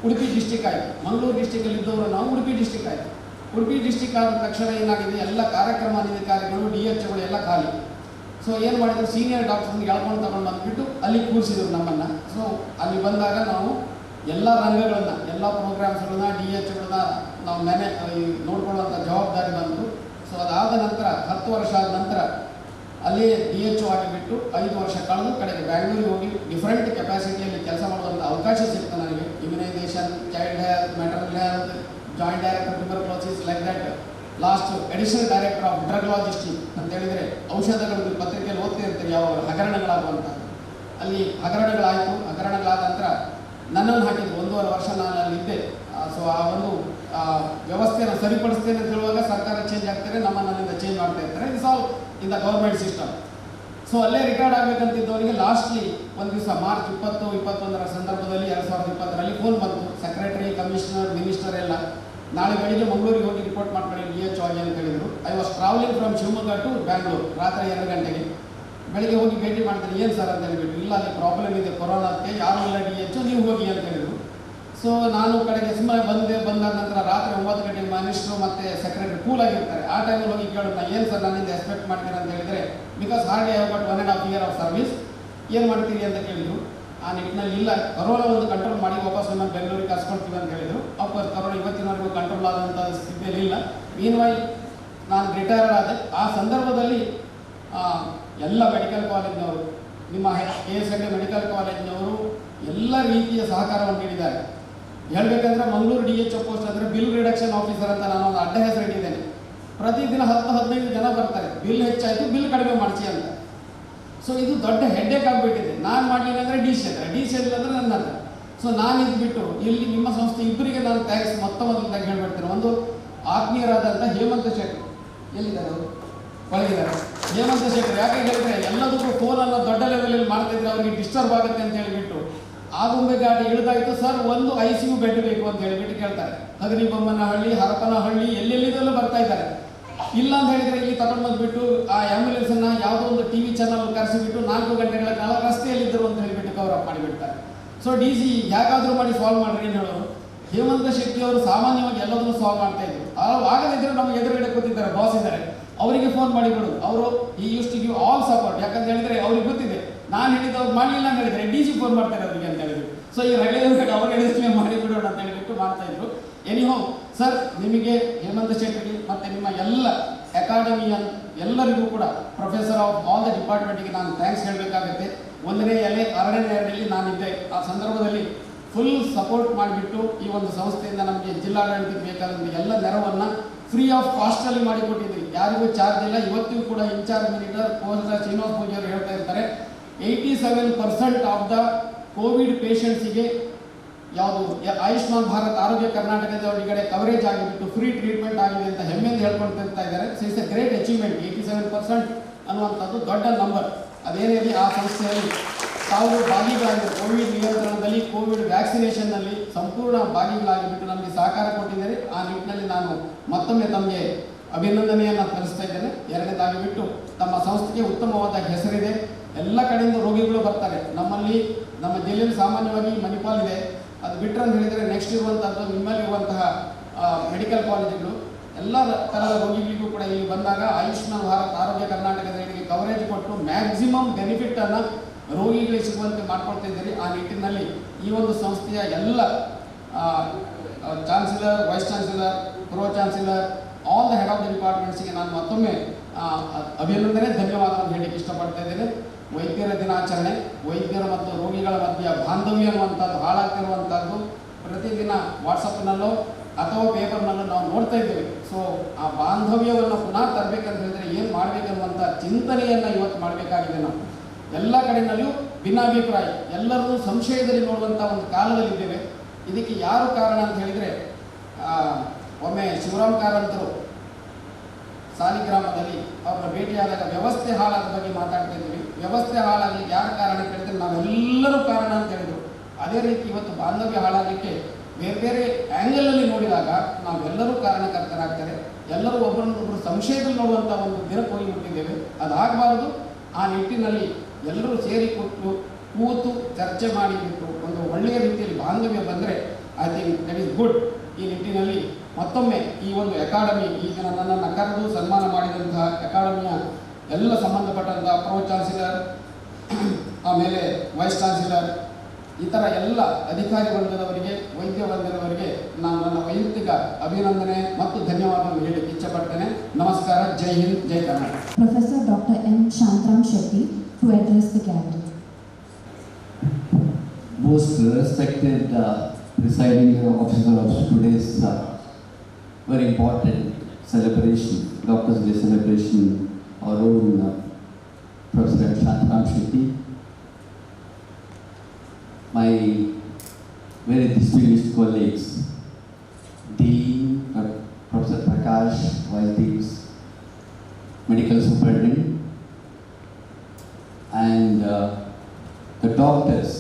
ಉಡುಪಿ ಡಿಸ್ಟಿಕ್ ಆಯಿತು. ಮಂಗಳೂರು ಡಿಸ್ಟಿಕಲ್ಲಿ ಇದ್ದವರು ನಾವು ಉಡುಪಿ ಡಿಸ್ಟಿಕ್ ಆಯಿತು. ಉಡುಪಿ ಡಿಸ್ಟಿಕ್ ಆದ ತಕ್ಷಣ ಏನಾಗಿದೆ, ಎಲ್ಲ ಕಾರ್ಯಕ್ರಮ ಅಧಿಕಾರಿಗಳು DHಗಳು ಎಲ್ಲ ಖಾಲಿ. ಸೊ ಏನು ಮಾಡಿದ್ರು, ಸೀನಿಯರ್ ಡಾಕ್ಟರ್ಸ್ಗೆ ಎಳ್ಕೊಂಡು ತಗೊಂಡು ಬಂದುಬಿಟ್ಟು ಅಲ್ಲಿ ಕೂರಿಸಿದ್ರು ನಮ್ಮನ್ನು. ಸೊ ಅಲ್ಲಿ ಬಂದಾಗ ನಾವು ಎಲ್ಲ ರಂಗಗಳನ್ನು, ಎಲ್ಲ ಪ್ರೋಗ್ರಾಮ್ಸ್ಗಳನ್ನ, DHಗಳನ್ನ ನಾವು ನೋಡ್ಕೊಳ್ಳುವಂಥ ಜವಾಬ್ದಾರಿ ಬಂತು. ಸೊ ಅದಾದ ನಂತರ 10 ವರ್ಷ ಆದ ನಂತರ ಅಲ್ಲಿ DHO ಆಗಿಬಿಟ್ಟು 5 ವರ್ಷ ಕಳೆದು ಕಡೆಗೆ ಬ್ಯಾಂಗ್ಳೂರಿಗೆ ಹೋಗಿ ಡಿಫ್ರೆಂಟ್ ಕೆಪಾಸಿಟಿಯಲ್ಲಿ ಕೆಲಸ ಮಾಡುವಂಥ ಅವಕಾಶ ಸಿಕ್ತು ನನಗೆ. Immunisation, child health, maternal health, joint director tuberculosis, like that. Last additional director of drug logistic ಅಂತ ಹೇಳಿದರೆ, ಔಷಧಗಳು ಪತ್ರಿಕೆಯಲ್ಲಿ ಓದ್ತಾ ಇರ್ತೀರಿ ಯಾವ ಹಗರಣಗಳಾಗುವಂಥದ್ದು. ಅಲ್ಲಿ ಹಗರಣಗಳಾಯಿತು. ಹಗರಣಗಳಾದ ನಂತರ ನನ್ನನ್ನು ಹಾಕಿದ್ರು. 1.5 ವರ್ಷ ನಾನು ಅಲ್ಲಿದ್ದೆ. ಸೊ ಆ ಒಂದು ವ್ಯವಸ್ಥೆಯನ್ನು ಸರಿಪಡಿಸ್ತೇನೆ ಅಂತ ಹೇಳುವಾಗ ಸರ್ಕಾರ ಚೇಂಜ್ ಆಗ್ತಾರೆ, ನಮ್ಮನ್ನು ಅಲ್ಲಿಂದ ಚೇಂಜ್ ಮಾಡ್ತಾ ಇರ್ತಾರೆ. It's all in the government system. So ಅಲ್ಲೇ ರಿಟೈರ್ಡ್ ಆಗಬೇಕಂತಿದ್ದವರಿಗೆ ಲಾಸ್ಟ್ಲಿ ಒಂದು ದಿವಸ ಮಾರ್ಚ್ 20-21 ಸಂದರ್ಭದಲ್ಲಿ 2020ರಲ್ಲಿ ಫೋನ್ ಬಂತು. ಸೆಕ್ರೆಟರಿ, ಕಮಿಷನರ್, ಮಿನಿಸ್ಟರ್ ಎಲ್ಲ ನಾಳೆ ಬೆಳಿಗ್ಗೆ ಮಂಗಳೂರಿಗೆ ಹೋಗಿ ರಿಪೋರ್ಟ್ ಮಾಡ್ಕೊಳ್ಳಿ DHO ಆಗಿ ಅಂತ ಹೇಳಿದರು. I was travelling from Shivamogga to Bangalore. ರಾತ್ರಿ 2 ಗಂಟೆಗೆ ಬೆಳಿಗ್ಗೆ ಹೋಗಿ ಭೇಟಿ ಮಾಡ್ತೀನಿ. ಏನು ಸರ್ ಅಂತ ಹೇಳಿಬಿಟ್ಟು, ಇಲ್ಲ ಅಲ್ಲಿ ಪ್ರಾಬ್ಲಮ್ ಇದೆ ಕೊರೋನಾಕ್ಕೆ, ಯಾರೂ ಇಲ್ಲ DHO, ನೀವು ಹೋಗಿ ಅಂತ ಹೇಳಿದರು. ಸೊ ನಾನು ಕಡೆಗೆ ಸುಮ್ಮನೆ ಬಂದಾದ ನಂತರ ರಾತ್ರಿ 9 ಗಂಟೆಗೆ ಮಿನಿಸ್ಟ್ರು ಮತ್ತು ಸೆಕ್ರೆಟರಿ ಕೂಲ್ ಆಗಿರ್ತಾರೆ. ಆ ಟೈಮಲ್ಲಿ ಹೋಗಿ ಕೇಳೋದು, ಏನು ಸರ್ ನನ್ನಿಂದ ಎಕ್ಸ್ಪೆಕ್ಟ್ ಮಾಡ್ತೀನಿ ಅಂತ ಹೇಳಿದರೆ, because hardly I but 1.5 year of service, ಏನು ಮಾಡ್ತೀರಿ ಅಂತ ಕೇಳಿದರು. ಆ ನಿಟ್ಟಿನಲ್ಲಿ ಇಲ್ಲ, ಕೊರೋನಾ ಒಂದು ಕಂಟ್ರೋಲ್ ಮಾಡಿ ವಾಪಸ್ ನಮ್ಮನ್ನು ಬೆಂಗಳೂರಿಗೆ ಕರ್ಸ್ಕೊಳ್ತೀವಿ ಅಂತ ಹೇಳಿದರು. ಅಫ್ಕೋರ್ಸ್ ಕೊರೋನಾ ಇವತ್ತಿನವರೆಗೂ ಕಂಟ್ರೋಲ್ ಆದಂಥ ಸ್ಥಿತಿಯಲ್ಲಿ ಇಲ್ಲ. ಮೀನ್ವೈಲ್ ನಾನು ರಿಟೈರ್ಡ್ ಆದೆ. ಆ ಸಂದರ್ಭದಲ್ಲಿ ಎಲ್ಲ ಮೆಡಿಕಲ್ ಕಾಲೇಜ್ನವರು, ನಿಮ್ಮ K.S Hegde ಮೆಡಿಕಲ್ ಕಾಲೇಜ್ನವರು ಎಲ್ಲ ರೀತಿಯ ಸಹಕಾರವನ್ನು ನೀಡಿದ್ದಾರೆ. ಹೇಳಬೇಕಂದ್ರೆ ಮಂಗಳೂರು DHO ಪೋಸ್ಟ್ ಅಂದರೆ ಬಿಲ್ ರಿಡಕ್ಷನ್ ಆಫೀಸರ್ ಅಂತ ನಾನು ಒಂದು ಅಡ್ಡ ಹೆಸರು ಇಟ್ಟಿದ್ದೇನೆ. ಪ್ರತಿದಿನ 10-15 ಜನ ಬರ್ತಾರೆ, ಬಿಲ್ ಹೆಚ್ಚಾಯಿತು, ಬಿಲ್ ಕಡಿಮೆ ಮಾಡಿಸಿ ಅಂತ. ಸೊ ಇದು ದೊಡ್ಡ ಹೆಡ್ಡೇಕ್ ಆಗಿಬಿಟ್ಟಿದೆ. ನಾನು ಮಾಡಲಿಲ್ಲ ಅಂದರೆ DC ಅಂದರೆ ನನ್ನ ಹತ್ರ. ಸೊ ನಾನು ಇದ್ಬಿಟ್ಟು ಇಲ್ಲಿ ನಿಮ್ಮ ಸಂಸ್ಥೆ ಇಬ್ಬರಿಗೆ ನಾನು ಥ್ಯಾಂಕ್ಸ್ ಮೊದಲಾಗಿ ಹೇಳ್ಬಿಡ್ತೇನೆ. ಒಂದು ಆತ್ಮೀಯರಾದಂಥ ಹೇಮಂತ ಶೆಟ್ಟರ್, ಎಲ್ಲಿದ್ದಾರೆ ಅವರು? ಒಳಗಿದ್ದಾರೆ. ಹೇಮಂತ ಶೆಟ್ಟರ್ ಯಾಕೆ ಹೇಳಿದರೆ, ಎಲ್ಲದಕ್ಕೂ ಫೋನನ್ನು ದೊಡ್ಡ ಲೆವೆಲಲ್ಲಿ ಮಾಡ್ತಾಯಿದ್ರೆ ಅವರಿಗೆ ಡಿಸ್ಟರ್ಬ್ ಆಗುತ್ತೆ ಅಂತ ಹೇಳಿಬಿಟ್ಟು ಆಗುಂಬೆ ಗಾಡಿ ಇಳಿದಾಯಿತು. ಸರ್ ಒಂದು ICU ಬೆಡ್ ಬೇಕು ಅಂತ ಹೇಳಿಬಿಟ್ಟು ಕೇಳ್ತಾರೆ. ಹಗರಿಬೊಮ್ಮನಹಳ್ಳಿ, ಹರಪನಹಳ್ಳಿ, ಎಲ್ಲೆಲ್ಲಿದೆಲ್ಲ ಬರ್ತಾ ಇದ್ದಾರೆ. ಇಲ್ಲ ಅಂತ ಹೇಳಿದರೆ ಇಲ್ಲಿ ತಗೊಂಡು ಬಂದುಬಿಟ್ಟು ಆ ಆ್ಯಂಬುಲೆನ್ಸನ್ನು ಯಾವುದೋ ಒಂದು TV ಚಾನಲ್ ಕರೆಸಿಬಿಟ್ಟು 4 ಗಂಟೆಗಳ ಕಾಲ ರಸ್ತೆಯಲ್ಲಿದ್ದರು ಅಂತ ಹೇಳಿಬಿಟ್ಟು ಕವರ್ ಅಪ್ ಮಾಡಿಬಿಡ್ತಾರೆ. ಸೊ DC ಹೇಗಾದರೂ ಮಾಡಿ ಸಾಲ್ವ್ ಮಾಡ್ರಿ ಅಂತ ಹೇಳೋರು. ಹೇಮಂತ ಶೆಟ್ಟಿ ಅವರು ಸಾಮಾನ್ಯವಾಗಿ ಎಲ್ಲದನ್ನು ಸಾಲ್ವ್ ಮಾಡ್ತಾ ಇದ್ರು. ಆಗದಿದ್ದರೆ ನಮಗೆ ಎದುರುಗಡೆ ಕೂತಿದ್ದಾರೆ, ಬಾಸ್ ಇದ್ದಾರೆ, ಅವರಿಗೆ ಫೋನ್ ಮಾಡಿಬಿಡೋದು. ಅವರು ಈ use to give all support. ಯಾಕಂತ ಹೇಳಿದರೆ ಅವ್ರಿಗೆ ಗೊತ್ತಿದೆ, ನಾನು ಹೇಳಿದವ್ರು ಮಾಡಲಿಲ್ಲ ಅಂತ ಹೇಳಿದರೆ DC ಫೋನ್ ಮಾಡ್ತಾರೆ ಅವರಿಗೆ ಅಂತ ಹೇಳಿದ್ರು. ಸೊ ಈ ಹೇಳಿದ್ರೆ ಅವ್ರು ಹೇಳಿದ್ರೆ ಮಾಡಿಬಿಡೋಣ ಅಂತ ಹೇಳಿಬಿಟ್ಟು ಮಾಡ್ತಾಯಿದ್ರು. ಎನಿಹೋ ಸರ್, ನಿಮಗೆ ಹೇಮಂತ ಶೆಟ್ಟಿಗೆ ಮತ್ತು ನಿಮ್ಮ ಎಲ್ಲ ಅಕಾಡೆಮಿಯನ್ ಎಲ್ಲರಿಗೂ ಕೂಡ, ಪ್ರೊಫೆಸರ್ ಆಫ್ ಆಲ್ ದ ಡಿಪಾರ್ಟ್ಮೆಂಟಿಗೆ ನಾನು ಥ್ಯಾಂಕ್ಸ್ ಹೇಳಬೇಕಾಗುತ್ತೆ. 1ನೇ ಎಲೆ 2ನೇ ಎರಡಲ್ಲಿ ನಾನಿದ್ದೆ. ಆ ಸಂದರ್ಭದಲ್ಲಿ ಫುಲ್ ಸಪೋರ್ಟ್ ಮಾಡಿಬಿಟ್ಟು ಈ ಒಂದು ಸಂಸ್ಥೆಯಿಂದ ನಮಗೆ ಜಿಲ್ಲಾಡಳಿತಕ್ಕೆ ಬೇಕಾದಂಥ ಎಲ್ಲ ನೆರವನ್ನು ಫ್ರೀ ಆಫ್ ಕಾಸ್ಟಲ್ಲಿ ಮಾಡಿಕೊಟ್ಟಿದ್ವಿ. ಯಾರಿಗೂ ಚಾರ್ಜ್ ಇಲ್ಲ. ಇವತ್ತಿಗೂ ಕೂಡ ಇನ್ಚಾರ್ಜ್ ಮಿನಿಸ್ಟರ್ ಶ್ರೀನಿವಾಸ ಪೂಜೆ ಅವರು ಹೇಳ್ತಾ ಇರ್ತಾರೆ, 87% ಆಫ್ ದ ಕೋವಿಡ್ ಪೇಷಂಟ್ಸಿಗೆ ಯಾವುದು ಆಯುಷ್ಮಾನ್ ಭಾರತ್ ಆರೋಗ್ಯ ಕರ್ನಾಟಕದ ಒಳಗಡೆ ಕವರೇಜ್ ಆಗಿಬಿಟ್ಟು ಫ್ರೀ ಟ್ರೀಟ್ಮೆಂಟ್ ಆಗಿದೆ ಅಂತ ಹೆಮ್ಮೆಯಿಂದ ಹೇಳ್ಕೊಳ್ತಿರ್ತಾ ಇದ್ದಾರೆ. So it's A great achievement. 87% ಅನ್ನುವಂಥದ್ದು ದೊಡ್ಡ ನಂಬರ್. ಅದೇನಿದೆ ಆ ಸಂಸ್ಥೆಯಲ್ಲಿ ತಾವು ಭಾಗಿಗಳಾಗಿದ್ದಾರೆ. ಕೋವಿಡ್ ನಿಯಂತ್ರಣದಲ್ಲಿ, ಕೋವಿಡ್ ವ್ಯಾಕ್ಸಿನೇಷನ್ನಲ್ಲಿ ಸಂಪೂರ್ಣ ಭಾಗಿಗಳಾಗಿಬಿಟ್ಟು ನಮಗೆ ಸಹಕಾರ ಕೊಟ್ಟಿದ್ದಾರೆ. ಆ ನಿಟ್ಟಿನಲ್ಲಿ ನಾನು ಮತ್ತೊಮ್ಮೆ ತಮಗೆ ಅಭಿನಂದನೆಯನ್ನು ತಿಳಿಸ್ತಾ ಇದ್ದೇನೆ. ಎರಡನೇದಾಗಿಬಿಟ್ಟು ತಮ್ಮ ಸಂಸ್ಥೆಗೆ ಉತ್ತಮವಾದ ಹೆಸರಿದೆ. ಎಲ್ಲ ಕಡೆಯಿಂದ ರೋಗಿಗಳು ಬರ್ತಾರೆ. ನಮ್ಮಲ್ಲಿ ನಮ್ಮ ಜಿಲ್ಲೆಯಲ್ಲಿ ಸಾಮಾನ್ಯವಾಗಿ ಮಣಿಪಾಲ್ ಇದೆ, ಅದು ಬಿಟ್ಟರೆ ಅಂತ ಹೇಳಿದರೆ ನೆಕ್ಸ್ಟ್ ಇರುವಂಥದ್ದು ನಿಮ್ಮಲ್ಲಿರುವಂತಹ ಮೆಡಿಕಲ್ ಕಾಲೇಜುಗಳು. ಎಲ್ಲ ಥರದ ರೋಗಿಗಳಿಗೂ ಕೂಡ ಇಲ್ಲಿ ಬಂದಾಗ ಆಯುಷ್ಮಾನ್ ಭಾರತ್ ಆರೋಗ್ಯ ಕರ್ನಾಟಕದವರಿಗೆ ಕವರೇಜ್ ಕೊಟ್ಟು ಮ್ಯಾಕ್ಸಿಮಮ್ ಬೆನಿಫಿಟನ್ನು ರೋಗಿಗಳಿಗೆ ಸಿಗುವಂತೆ ಮಾಡ್ಕೊಳ್ತಾ ಇದ್ದೀರಿ. ಆ ನಿಟ್ಟಿನಲ್ಲಿ ಈ ಒಂದು ಸಂಸ್ಥೆಯ ಎಲ್ಲ chancellor, vice chancellor, pro chancellor, all the head of the ಡಿಪಾರ್ಟ್ಮೆಂಟ್ಸ್ಗೆ ನಾನು ಮತ್ತೊಮ್ಮೆ ಅಭಿನಂದನೆ, ಧನ್ಯವಾದವನ್ನು ಹೇಳಲಿಕ್ಕೆ ಇಷ್ಟಪಡ್ತಾ ಇದ್ದೇನೆ. ವೈದ್ಯರ ದಿನಾಚರಣೆ, ವೈದ್ಯರ ಮತ್ತು ರೋಗಿಗಳ ಮಧ್ಯೆ ಬಾಂಧವ್ಯ ಅನ್ನುವಂಥದ್ದು ಹಾಳಾಗ್ತಿರುವಂಥದ್ದು. ಪ್ರತಿದಿನ ವಾಟ್ಸಪ್ನಲ್ಲೋ ಅಥವಾ ಪೇಪರ್ನಲ್ಲೂ ನಾವು ನೋಡ್ತಾ ಇದ್ದೇವೆ. ಸೊ ಆ ಬಾಂಧವ್ಯವನ್ನು ಪುನಃ ತರಬೇಕಂತ ಹೇಳಿದ್ರೆ ಏನು ಮಾಡಬೇಕನ್ನುವಂಥ ಚಿಂತನೆಯನ್ನು ಇವತ್ತು ಮಾಡಬೇಕಾಗಿದೆ. ನಾವು ಎಲ್ಲ ಕಡೆಯಲ್ಲಿಯೂ ಭಿನ್ನಾಭಿಪ್ರಾಯ, ಎಲ್ಲರನ್ನೂ ಸಂಶಯದಲ್ಲಿ ನೋಡುವಂಥ ಒಂದು ಕಾಲದಲ್ಲಿದ್ದೇವೆ. ಇದಕ್ಕೆ ಯಾರು ಕಾರಣ ಅಂತ ಹೇಳಿದರೆ, ಒಮ್ಮೆ ಶಿವರಾಮ್ ಕಾರಂತರು ಸಾಲಿಗ್ರಾಮದಲ್ಲಿ ಅವ್ರನ್ನ ಭೇಟಿಯಾದಾಗ ವ್ಯವಸ್ಥೆ ಹಾಳಾದ ಬಗ್ಗೆ ಮಾತಾಡ್ತಾ ಇದ್ವಿ. ವ್ಯವಸ್ಥೆ ಹಾಳಾಗಲಿಕ್ಕೆ ಯಾರು ಕಾರಣ ಅಂತ ಹೇಳಿದ್ರೆ ನಾವೆಲ್ಲರೂ ಕಾರಣ ಅಂತ ಹೇಳಿದರು. ಅದೇ ರೀತಿ ಇವತ್ತು ಬಾಂಧವ್ಯ ಹಾಳಾಗಲಿಕ್ಕೆ ಬೇರೆ ಬೇರೆ ಆ್ಯಂಗಲಲ್ಲಿ ನೋಡಿದಾಗ ನಾವೆಲ್ಲರೂ ಕಾರಣಕರ್ತರಾಗ್ತಾರೆ. ಎಲ್ಲರೂ ಒಬ್ಬರನ್ನೊಬ್ಬರು ಸಂಶಯದಲ್ಲಿ ನೋಡುವಂಥ ಒಂದು ದಿನಕ್ಕೆ ಹೋಗಿ ಬಿಟ್ಟಿದ್ದೇವೆ. ಅದಾಗಬಾರದು. ಆ ನಿಟ್ಟಿನಲ್ಲಿ ಎಲ್ಲರೂ ಸೇರಿಕೊಟ್ಟು ಕೂತು ಚರ್ಚೆ ಮಾಡಿಬಿಟ್ಟು ಒಂದು ಒಳ್ಳೆಯ ರೀತಿಯಲ್ಲಿ ಬಾಂಧವ್ಯ ಬಂದರೆ I think that is good. ಈ ನಿಟ್ಟಿನಲ್ಲಿ ಮತ್ತೊಮ್ಮೆ ಈ ಒಂದು ಅಕಾಡೆಮಿ ಈಗ ನನ್ನನ್ನು ಕರೆದು ಸನ್ಮಾನ ಮಾಡಿದಂತಹ ಅಕಾಡೆಮಿಯ ಎಲ್ಲ ಸಂಬಂಧಪಟ್ಟಂಥ ಪ್ರೊ ಚಾನ್ಸಲರ್, ಆಮೇಲೆ ವೈಸ್ ಚಾನ್ಸಲರ್, ಇತರ ಎಲ್ಲ ಅಧಿಕಾರಿ ವರ್ಗದವರಿಗೆ, ವೈದ್ಯ ವರ್ಗದವರಿಗೆ ನಾನು ನನ್ನ ವೈಯಕ್ತಿಕ ಅಭಿನಂದನೆ ಮತ್ತು ಧನ್ಯವಾದವನ್ನು ಹೇಳಲಿಕ್ಕೆ ಇಚ್ಛಪಡ್ತೇನೆ. ನಮಸ್ಕಾರ. ಜೈ ಹಿಂದ್, ಜೈ Karnataka. Professor Dr. M. Shantram Shetty to address the gathering. Most respected presiding officer of today's very important celebration, Doctor's Day celebration, our own Professor Shantram Shetty, my very distinguished colleagues, Dean, Professor Prakash, Vice Deans, Medical Superintendent, and the doctors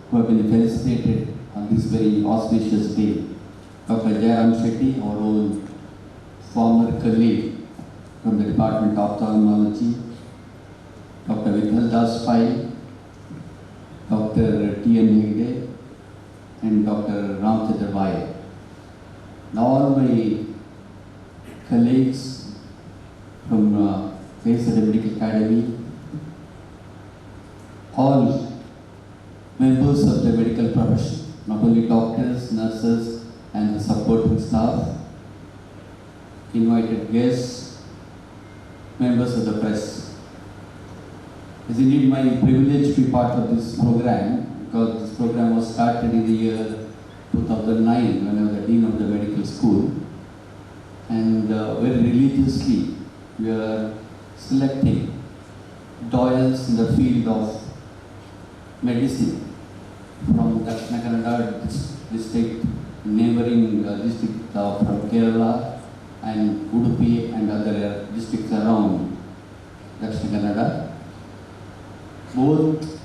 who have been felicitated on this very auspicious day. Dr. Jairam Shetty, our own former colleague from the Department of Ophthalmology, Dr. Vital Das Pai, Dr. T.N. Hegde, and Dr. Ramchandra Bai. And all my colleagues from K.S Hegde Medical Academy, all members of the medical profession, not only doctors, nurses, and the supporting staff, invited guests, members of the press. It's indeed my privilege to be part of this program, because this program was started in the year 2009 when I was the Dean of the Medical School, and very religiously we are selecting doyens in the field of medicine from Dakshina Kannada district, neighboring district from Kerala and Udupi and other districts around Dakshina Kannada, both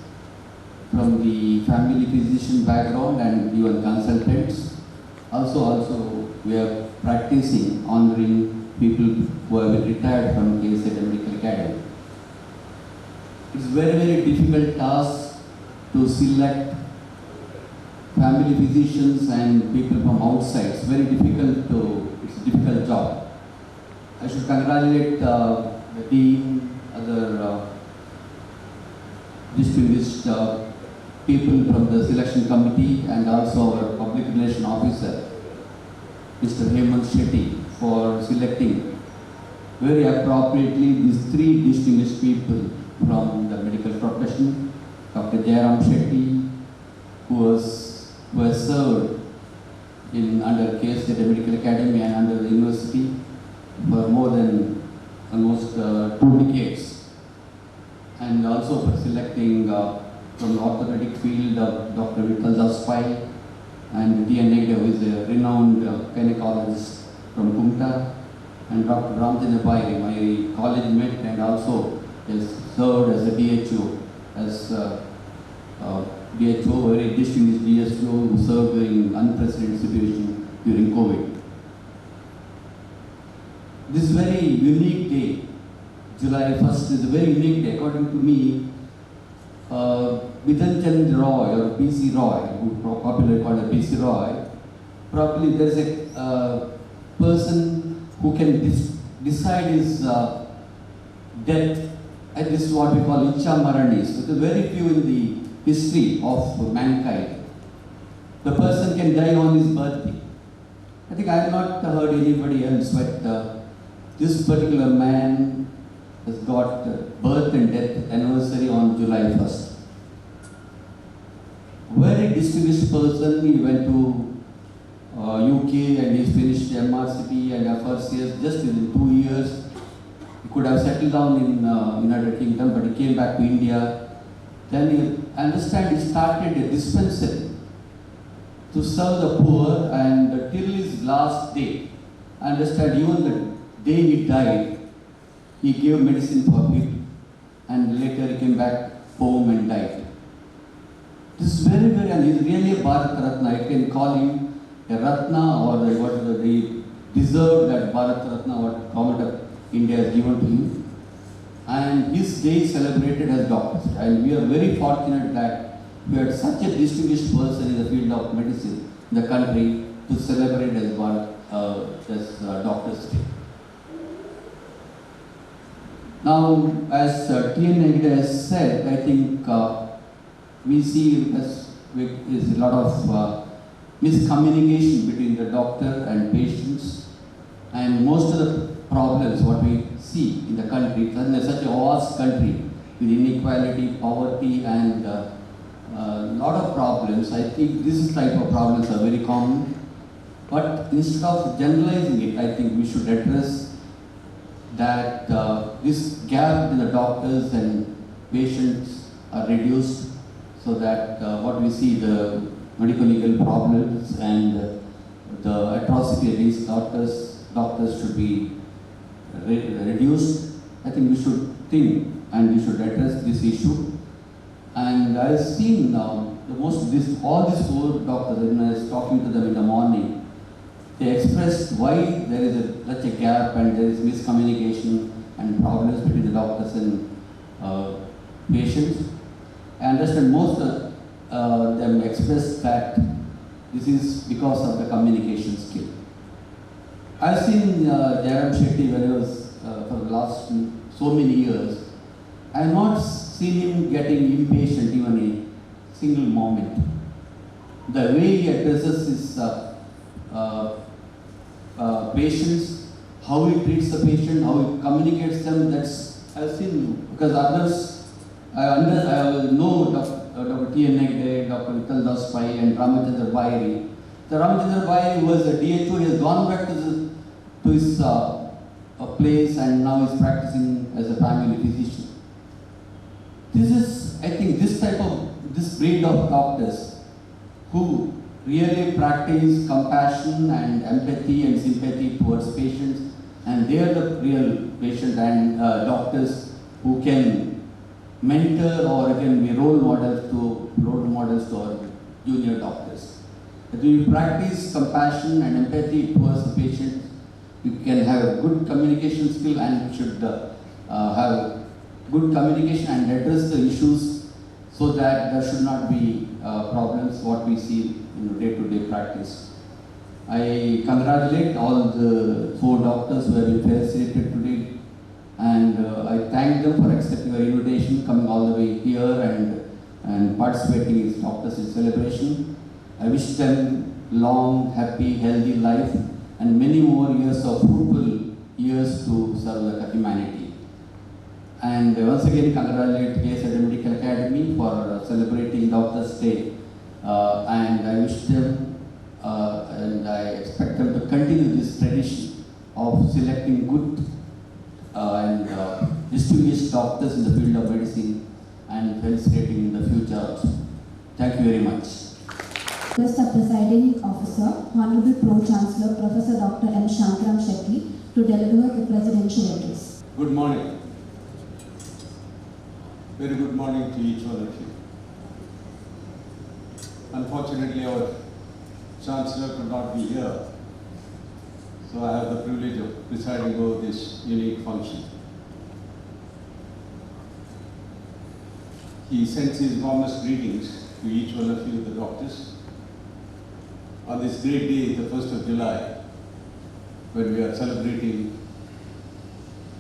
from the family physician background and even consultants. Also we are practicing, honoring people who have been retired from K.S Hegde Medical Academy. It's very difficult task to select family physicians and people from outside. It's very difficult it's a difficult job. I should congratulate the Dean, other distinguished people from the selection committee, and also our public relation officer, Mr. Hemant Shetty, for selecting very appropriately these three distinguished people from the medical profession. Dr. Jairam Shetty, who has served under K.S Hegde Medical Academy and under the university for more than almost 2 decades, and also for selecting from the orthopedic field Dr. Vital Das Pai and T.N. Hegde, who is a renowned gynecologist from Kumta, and Dr. Ramchandra Bai, my college mate, and also has served as a DHO, DHO, very distinguished DHO, who served during unprecedented situation during COVID. This very unique day, July 1st, is a very unique day. According to me, Bidhan Chand Roy, or B.C. Roy, who popularly called as B.C. Roy, probably there is a person who can decide his death. And this is what we call Icha Maranis. So there are very few in the history of mankind. The person can die on his birthday. I think I have not heard anybody else, but this particular man has got birth and death anniversary on July 1st. Very distinguished person. He went to UK and he's overseas just in 2 years. He could have settled down in United Kingdom, but he came back to India. Then I understand he started a dispensary to serve the poor, and till his last day, I understand even the day he died, he gave medicine for people, and later he came back home and died. This is very, and he's really a Bharat Ratna. I can call him a Ratna, or the deserved that Bharat Ratna what government of India has given to him. And his day is celebrated as Doctor's Day. And we are very fortunate that we had such a distinguished person in the field of medicine in the country to celebrate as Doctor's Day. Now, as T.N. Hegde has said, I think we see is a lot of miscommunication between the doctor and patients, and most of the problems what we see in the country, in such a vast country with inequality, poverty, and a lot of problems. I think this type of problems are very common, but instead of generalizing it, I think we should address that this gap in the doctors and patients are reduced, so that what we see, the medical legal problems and the atrocity against doctors should be reduced. I think we should think and we should address this issue. And I have seen now all these 4 doctors, when I was talking to them in the morning, they expressed why there is such a gap and there is miscommunication and problems between the doctors and patients. I understand most of them expressed that this is because of the communication skill. I've seen Jairam Shetty when he was for the last so many years. I have not seen him getting impatient even a single moment. The way he addresses his patients, how he treats the patient, how he communicates them, that's I've seen, because others, I know Dr. T.N. Hegde, Dr. Vital Das Pai, and Ramachandra Bairi. The Ramachandra Bairi was a DHO, he has gone back to his place, and now is practicing as a family physician. This is, I think, this breed of doctors who really practice compassion and empathy and sympathy towards patients, and they are the real patient and doctors who can mentor or can be role models to our junior doctors. If we practice compassion and empathy towards the patient, we can have a good communication skill, and we should have good communication and address the issues so that there should not be problems what we see in day-to-day practice. I congratulate all the 4 doctors who have been felicitated today, and I thank them for accepting our invitation, coming all the way here and participating in Doctors in Celebration. I wish them long, happy, healthy life and many more years of fruitful years to serve the humanity. And once again, congratulate K.S Hegde Medical Academy for celebrating Doctors' Day. And I wish them and I expect them to continue this tradition of selecting good and distinguished doctors in the field of medicine and felicitating in the future. Thank you very much. Request the presiding officer, Honorable Pro-Chancellor Professor Dr. M. Shankaram Shetty, to deliver the presidential address. Good morning. Very good morning to each one of you. Unfortunately, our Chancellor could not be here, so I have the privilege of presiding over this unique function. He sends his warmest greetings to each one of you, the doctors, on this great day, the 1st of July, when we are celebrating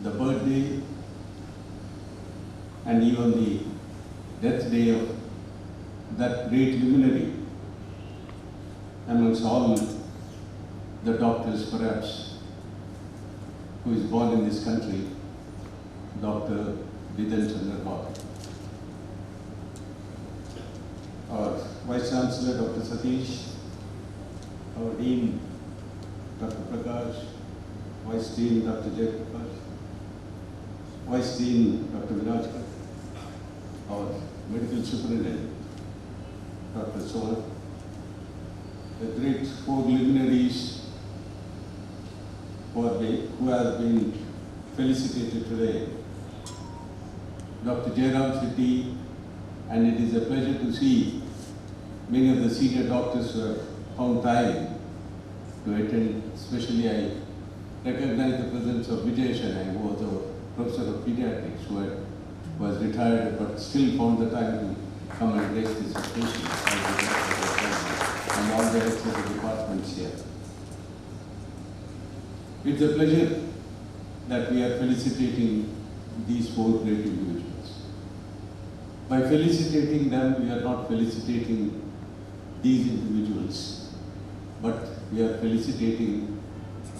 the birthday and even the death day of that great luminary amongst all the doctors, perhaps, who is born in this country, Dr. Bidhan Chandra. Our Vice Chancellor, Dr. Satish, our Dean, Dr. Prakash, Vice Dean Dr. Jacob, Vice Dean Dr. Viraj, our Medical Superintendent Dr. Sohan, the great four luminaries who have been felicitated today, Dr. Jairam Shetty, and it is a pleasure to see many of the senior doctors who have found time to attend. Especially I recognize the presence of Vijay Shanai, who was a professor of pediatrics, who was retired but still found the time to come and raise this occasion, and all the rest of the departments here. It's a pleasure that we are felicitating these four great individuals. By felicitating them, we are not felicitating these individuals, but we are felicitating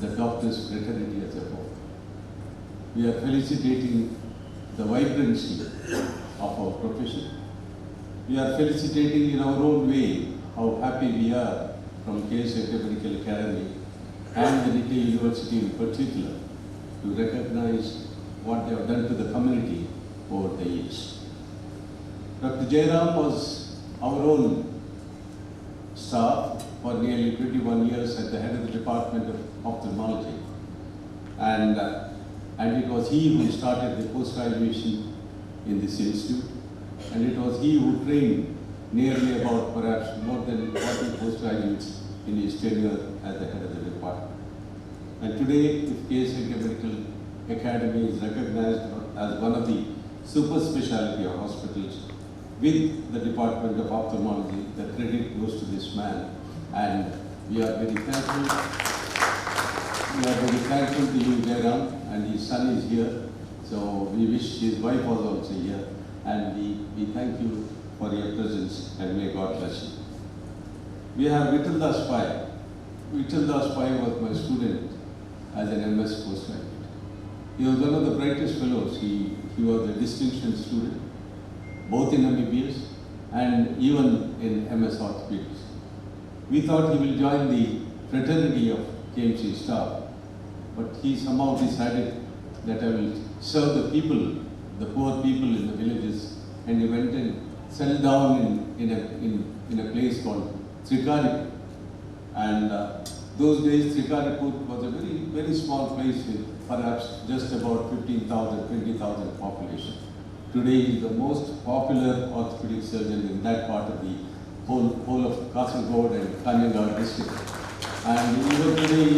the doctors' fraternity as a whole. We are felicitating the vibrancy of our profession. We are felicitating in our own way how happy we are from K.S Hegde Medical Academy and the Nitte University in particular to recognize what they have done to the community over the years. Dr. Jairam was our own staff for nearly 21 years at the head of the Department of Ophthalmology, and it was he who started the post-graduation in this institute, and it was he who trained nearly about perhaps more than 40 postgraduates in his tenure as the head of the department. And today, if K.S Hegde Medical Academy is recognized as one of the super specialty hospitals with the Department of Ophthalmology, the credit goes to this man, and we are very thankful. We are very thankful to you, Jairam, and his son is here. So we wish his wife was also here, and we thank you for your presence, and may God bless you. We have Vittal Das Pai. Vittal Das Pai was my student as an MS postgraduate. He was one of the brightest fellows. He was a distinction student, both in MBBS and even in MS Orthopedics. We thought he will join the fraternity of KMC staff, but he somehow decided that I will serve the people, the poor people in the villages, and he went and settled down in a place called Trikaripur. And those days Trikaripur was a very, very small place with perhaps just about 15,000, 20,000 population. Today he is the most popular orthopedic surgeon in that part of the whole of Kasaragod and Kanjangad district. And even today,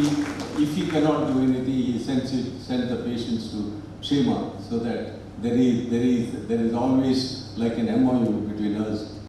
if he cannot do anything, he sends the patients to Shema, so that there is always like an MOU between us